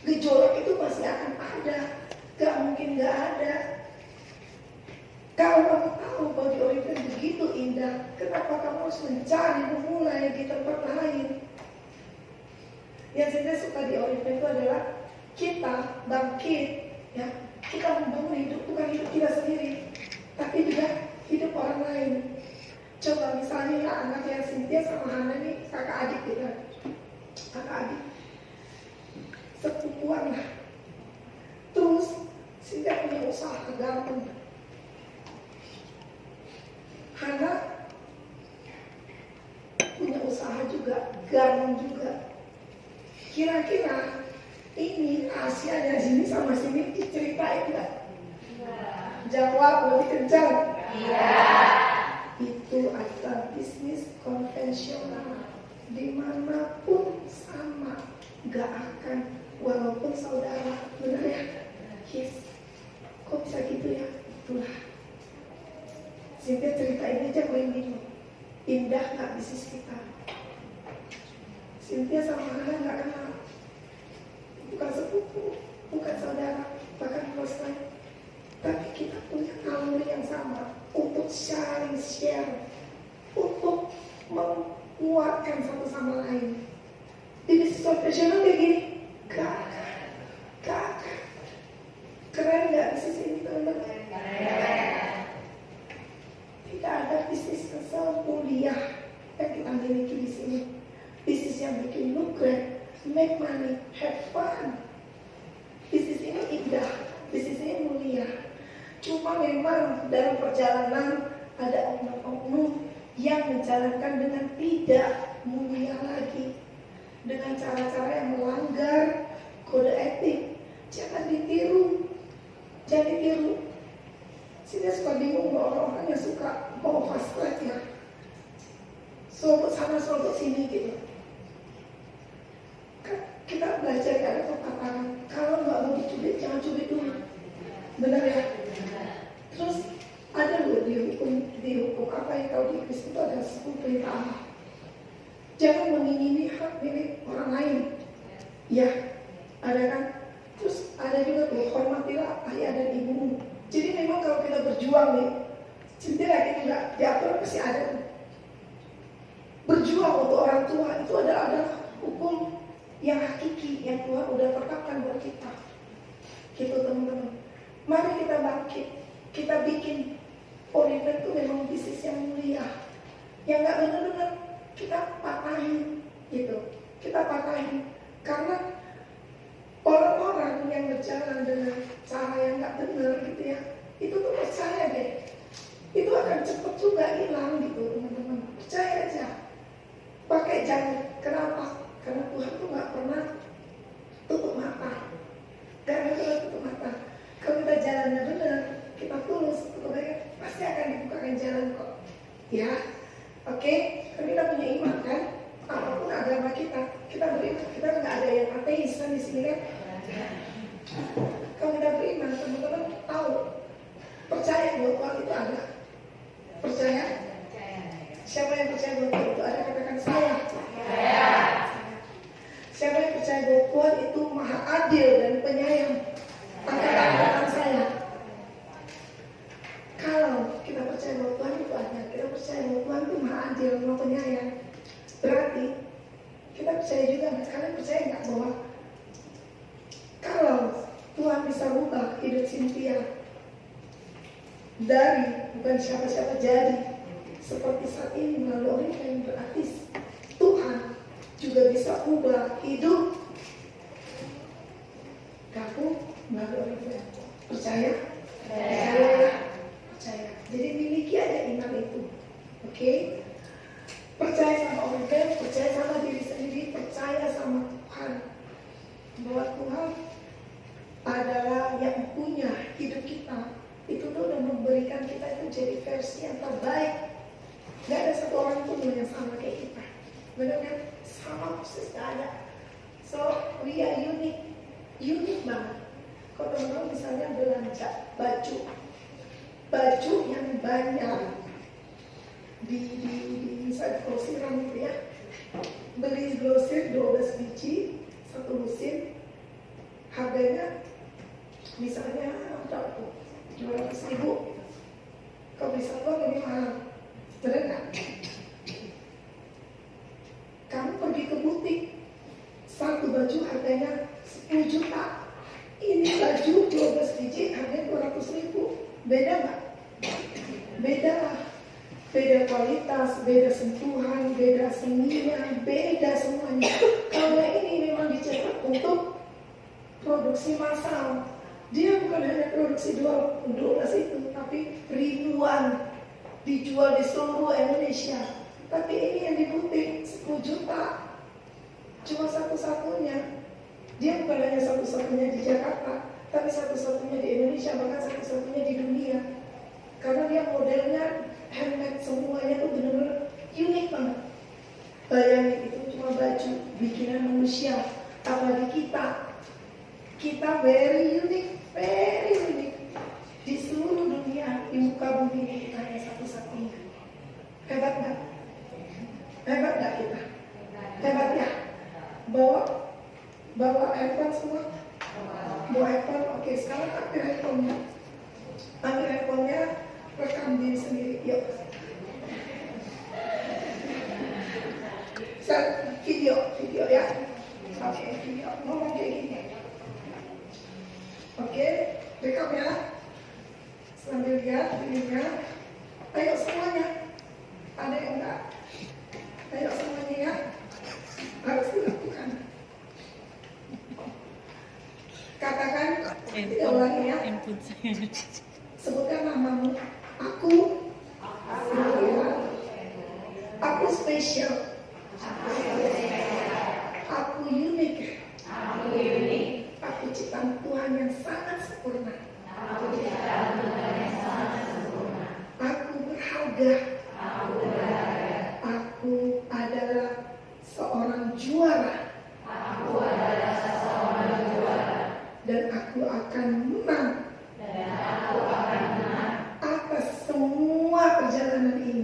Gejolak itu pasti akan ada. Gak mungkin gak ada. Kalau kamu tahu bahwa di OnlyFans begitu indah, kenapa kamu harus mencari memulai di tempat lain? Yang saya suka di OnlyFans itu adalah kita bangkit, ya. Kita membangun hidup, bukan hidup kita sendiri, tapi juga hidup orang lain. Coba misalnya ya, anaknya Cynthia sama Hana nih kakak adik gitu, kakak adik sepupuan lah. Terus Cynthia punya usaha garmen, Hana punya usaha juga, garmen juga. Kira-kira ini rahasianya sini sama sini diceritain nggak? Jawab lebih kencang. Iya. Itu adalah bisnis konvensional, dimanapun sama, nggak akan, walaupun saudara, benar ya? Yes. Kok bisa gitu ya? Itulah. Cynthia ceritain aja merinding. Indah nggak bisnis kita? Cynthia sama Hana nggak kenal, bukan sepupu, bukan saudara, bahkan close friend. Tapi kita punya naluri yang sama untuk sharing, share, untuk menguatkan satu sama lain. Di bisnis profesional kayak gini, gak. Keren nggak bisnis ini, teman-teman? Tidak ada bisnis asal mulia yang kita miliki di sini. Bisnis yang bikin look great, make money, have fun. Bisnis ini indah, bisnis ini mulia. Cuma memang dalam perjalanan ada oknum-oknum yang menjalankan dengan tidak mulia lagi, dengan cara-cara yang melanggar kode etik. Jangan ditiru, jangan ditiru. Saya suka bingung orang-orang yang suka mau fast track ya, serobot sana serobot sini gitu. Kita belajar gak ada tatanan. Kalau nggak mau dicubit, jangan cubit dulu. Benar ya? hukum apa yang kau di Kristus itu adalah 10 perintah Allah. Jangan mengingini hak milik orang lain. Ya, ada kan? Terus ada juga tuh, hormatilah ayah dan ibumu. Jadi memang kalau kita berjuang nih, cinta itu enggak diatur pasti ada tuh. Berjuang untuk orang tua itu adalah hukum yang hakiki yang Tuhan udah tetapkan buat kita. Gitu teman-teman. Mari kita bangkit, kita bikin Oliver itu memang bisnis yang mulia, yang nggak benar-benar kita patahin, gitu. Kita patahin karena orang-orang yang berjalan dengan cara yang nggak benar, gitu ya. Itu tuh percaya deh, itu akan cepat juga hilang, gitu teman-teman. Percaya aja. Pakai jangan. Kenapa? Karena Tuhan tuh nggak pernah tutup mata. Gak pernah tutup mata. Kalau kita jalannya benar, kita tulus, pasti akan dibukakan jalan kok. Ya, oke? Kan kita punya iman kan? Apapun agama kita beriman. Kita nggak ada yang ateis kan di sini kan? Kalau kita beriman, teman-teman tahu, percaya bahwa Tuhan itu ada. Percaya? Siapa yang percaya bahwa Tuhan itu ada? Katakan saya. Siapa yang percaya bahwa Tuhan itu maha adil dan penyayang? Angkat saya. Kalau kita percaya bahwa Tuhan itu ada, kita percaya bahwa Tuhan itu maha adil, maha penyayang, berarti kita percaya juga, kalian percaya nggak bahwa kalau Tuhan bisa rubah hidup Cynthia dari bukan siapa-siapa jadi seperti saat ini melalui orang yang berartis, Tuhan juga bisa ubah hidup kamu melalui orang yang percaya? Percaya. Jadi miliki aja iman itu, oke? Percaya sama orang lain, percaya sama diri sendiri, percaya sama Tuhan bahwa Tuhan adalah yang punya hidup kita. Itu tuh udah memberikan kita itu jadi versi yang terbaik. Gak ada satu orang pun yang sama kayak kita. Benar kan? Sama persis gak ada. So we are unique. Unik banget. Kalau teman-teman misalnya belanja baju yang banyak di misalnya grosiran gitu ya, beli grosir 12 biji satu musim, harganya misalnya berapa tuh? 200.000. Kalau bisa lo lebih mahal, benar nggak? Kamu pergi ke butik, satu baju harganya 10 juta. Ini baju 12 biji harganya 200.000. Beda nggak? Beda lah. Beda kualitas, beda sentuhan, beda seninya, beda semuanya. Kalau ini memang dicetak untuk produksi massal. Dia bukan hanya produksi 12 itu, tapi ribuan dijual di seluruh Indonesia. Tapi ini yang di butik 10 juta. Cuma satu-satunya. Dia bukan hanya satu-satunya di Jakarta, tapi satu-satunya di Indonesia, bahkan satu-satunya di dunia. Karena dia modelnya handmade, semuanya tuh benar-benar unik banget. Bayangin itu cuma baju bikinan manusia, apalagi kita very unique di seluruh dunia, di muka bumi ini kita hanya satu-satunya. Hebat nggak? Hebat nggak kita? Hebat ya? Bawa handphone semua? Bawa handphone? Oke, sekarang ambil handphonenya. Ambil handphonenya, rekam diri sendiri. Yuk. Video ya. Oke, video. Ngomong kayak gini. Oke, rekam ya. Sambil lihat videonya. Ayo semuanya. Ada yang enggak? Ayo semuanya ya. Harus dilakukan. Katakan, tidak ulangi ya. Sebutkan namamu. Aku spesial. Aku unik. Aku ciptaan Tuhan yang sangat sempurna. Aku berharga. Aku adalah seorang juara. Dan aku akan menang atas semua perjalanan ini.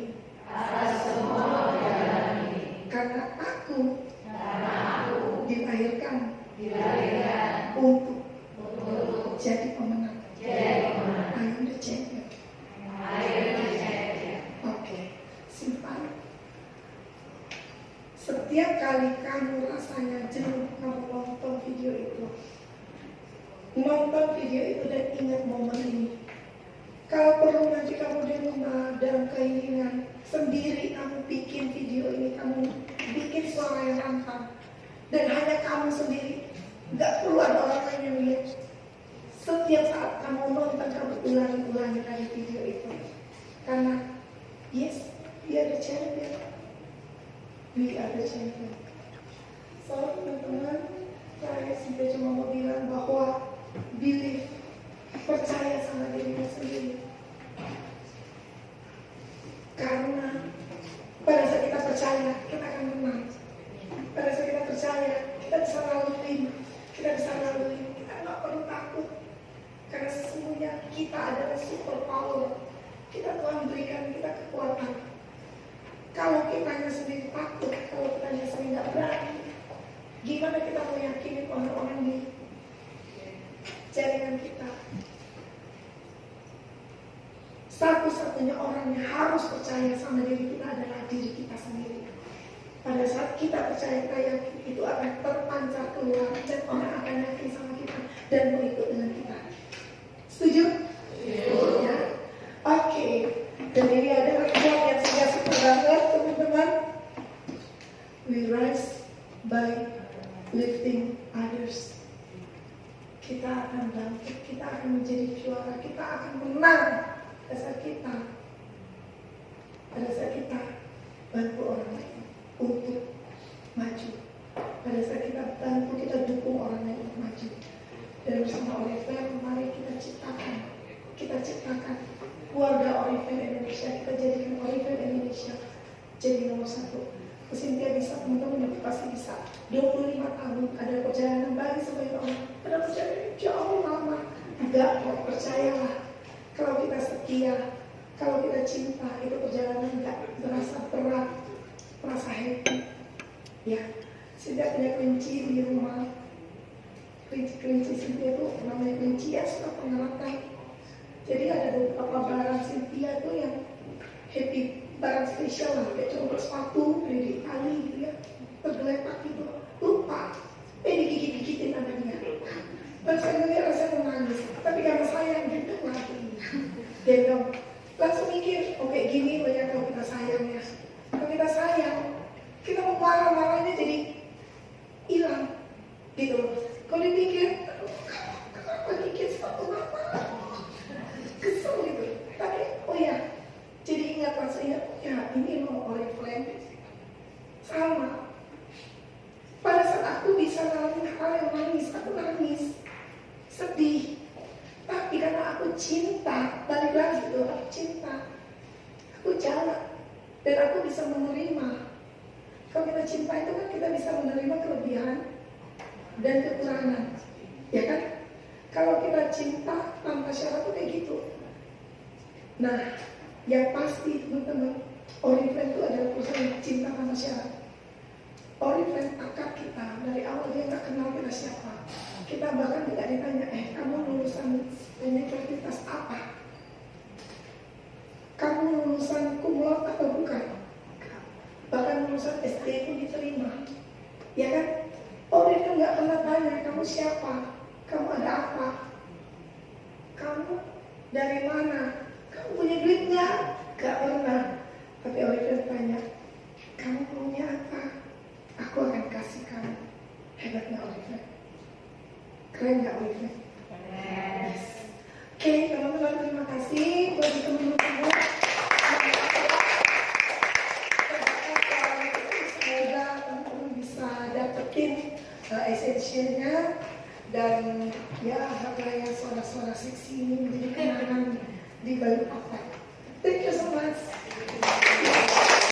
setiap kali kamu rasanya jenuh, kamu nonton video itu. Nonton video itu dan ingat momen ini. Kalau perlu nanti kamu di rumah dalam keinginan sendiri, kamu bikin video ini, kamu bikin suara yang lantang. Dan hanya kamu sendiri, nggak perlu ada orang lain yang lihat. Setiap saat kamu nonton, kamu ulangi dari video itu. Karena, yes, we are the champion. We are the champion. So, teman-teman, saya sudah cuma mau bilang bahwa believe, percaya sama dirimu sendiri. Karena pada saat kita percaya, kita akan menang. Pada saat kita percaya, kita bisa lalui, kita nggak perlu takut. Karena sesungguhnya kita adalah super power. Tuhan berikan kita kekuatan. Kalau kita hanya sendiri takut, kalau kita hanya sendiri nggak berani, gimana kita mau yakinin orang-orang di jaringan kita? Satu-satunya orang yang harus percaya sama diri kita adalah diri kita sendiri. Pada saat kita percaya, kita yakin, itu akan terpancar keluar dan orang akan yakin sama kita dan mau ikut dengan kita. Setuju? Ya. Oke. Dan ini adalah quote yang saya suka banget, teman-teman. We rise by lifting others. Kita akan bangkit, kita akan menjadi juara, kita akan menang pada saat kita bantu orang lain untuk maju. Pada saat kita bantu, kita dukung orang lain untuk maju. Dan bersama Oliver, mari kita ciptakan keluarga Oliver Indonesia. Kita jadikan Oliver Indonesia jadi nomor 1. Cynthia bisa, teman-teman pasti bisa. 25 tahun ada perjalanan bagi sebagai orang. Ada perjalanan jauh lama. Enggak, percayalah. Kalau kita setia, kalau kita cinta, itu perjalanan enggak terasa berat, terasa happy. Ya, Cynthia punya kelinci di rumah. Kelinci Cynthia itu namanya kelinci ya, suka pengeratan. Jadi ada beberapa barang Cynthia itu yang happy, barang spesial lah, kayak contoh sepatu, beli di Itali gitu ya, tergeletak gitu, lupa, digigit-gigitin sama dia. Dan saya ngeliat rasanya menangis, tapi karena sayang gitu lagi, gendong, langsung mikir, oke gini loh ya kalau kita sayang ya, kalau kita sayang, kita mau marah-marahnya jadi hilang, gitu loh. Kalau dipikir, kenapa gigit sepatu mama, kesel gitu, tapi oh ya, jadi ingat rasanya, ya ini mau Oriflame sama. Pada saat aku bisa ngalamin hal yang nangis, aku nangis, sedih. Tapi karena aku cinta, balik lagi tuh, aku cinta, aku jalan, dan aku bisa menerima. Kalau kita cinta itu kan kita bisa menerima kelebihan dan kekurangan, ya kan? Kalau kita cinta tanpa syarat tuh kayak gitu. Nah, yang pasti teman-teman, Oriflame itu adalah perusahaan yang cinta tanpa syarat. Oriflame akad kita dari awal dia nggak kenal kita siapa. Kita bahkan tidak ditanya, kamu lulusan universitas apa? Kamu lulusan cum laude atau bukan? Bahkan lulusan SD pun diterima, ya kan? Oriflame nggak pernah tanya kamu siapa, kamu ada apa, kamu dari mana, kamu punya duit nggak? Gak pernah. Tapi Oriflame tanya, kamu maunya apa? Aku akan kasih kamu. Hebatnya Oriflame. Keren gak Oriflame? Yes. Oke, teman-teman terima kasih buat teman-teman. Semoga teman-teman bisa dapetin essentialnya dan ya hargai suara-suara seksi ini menjadi kenangan di balik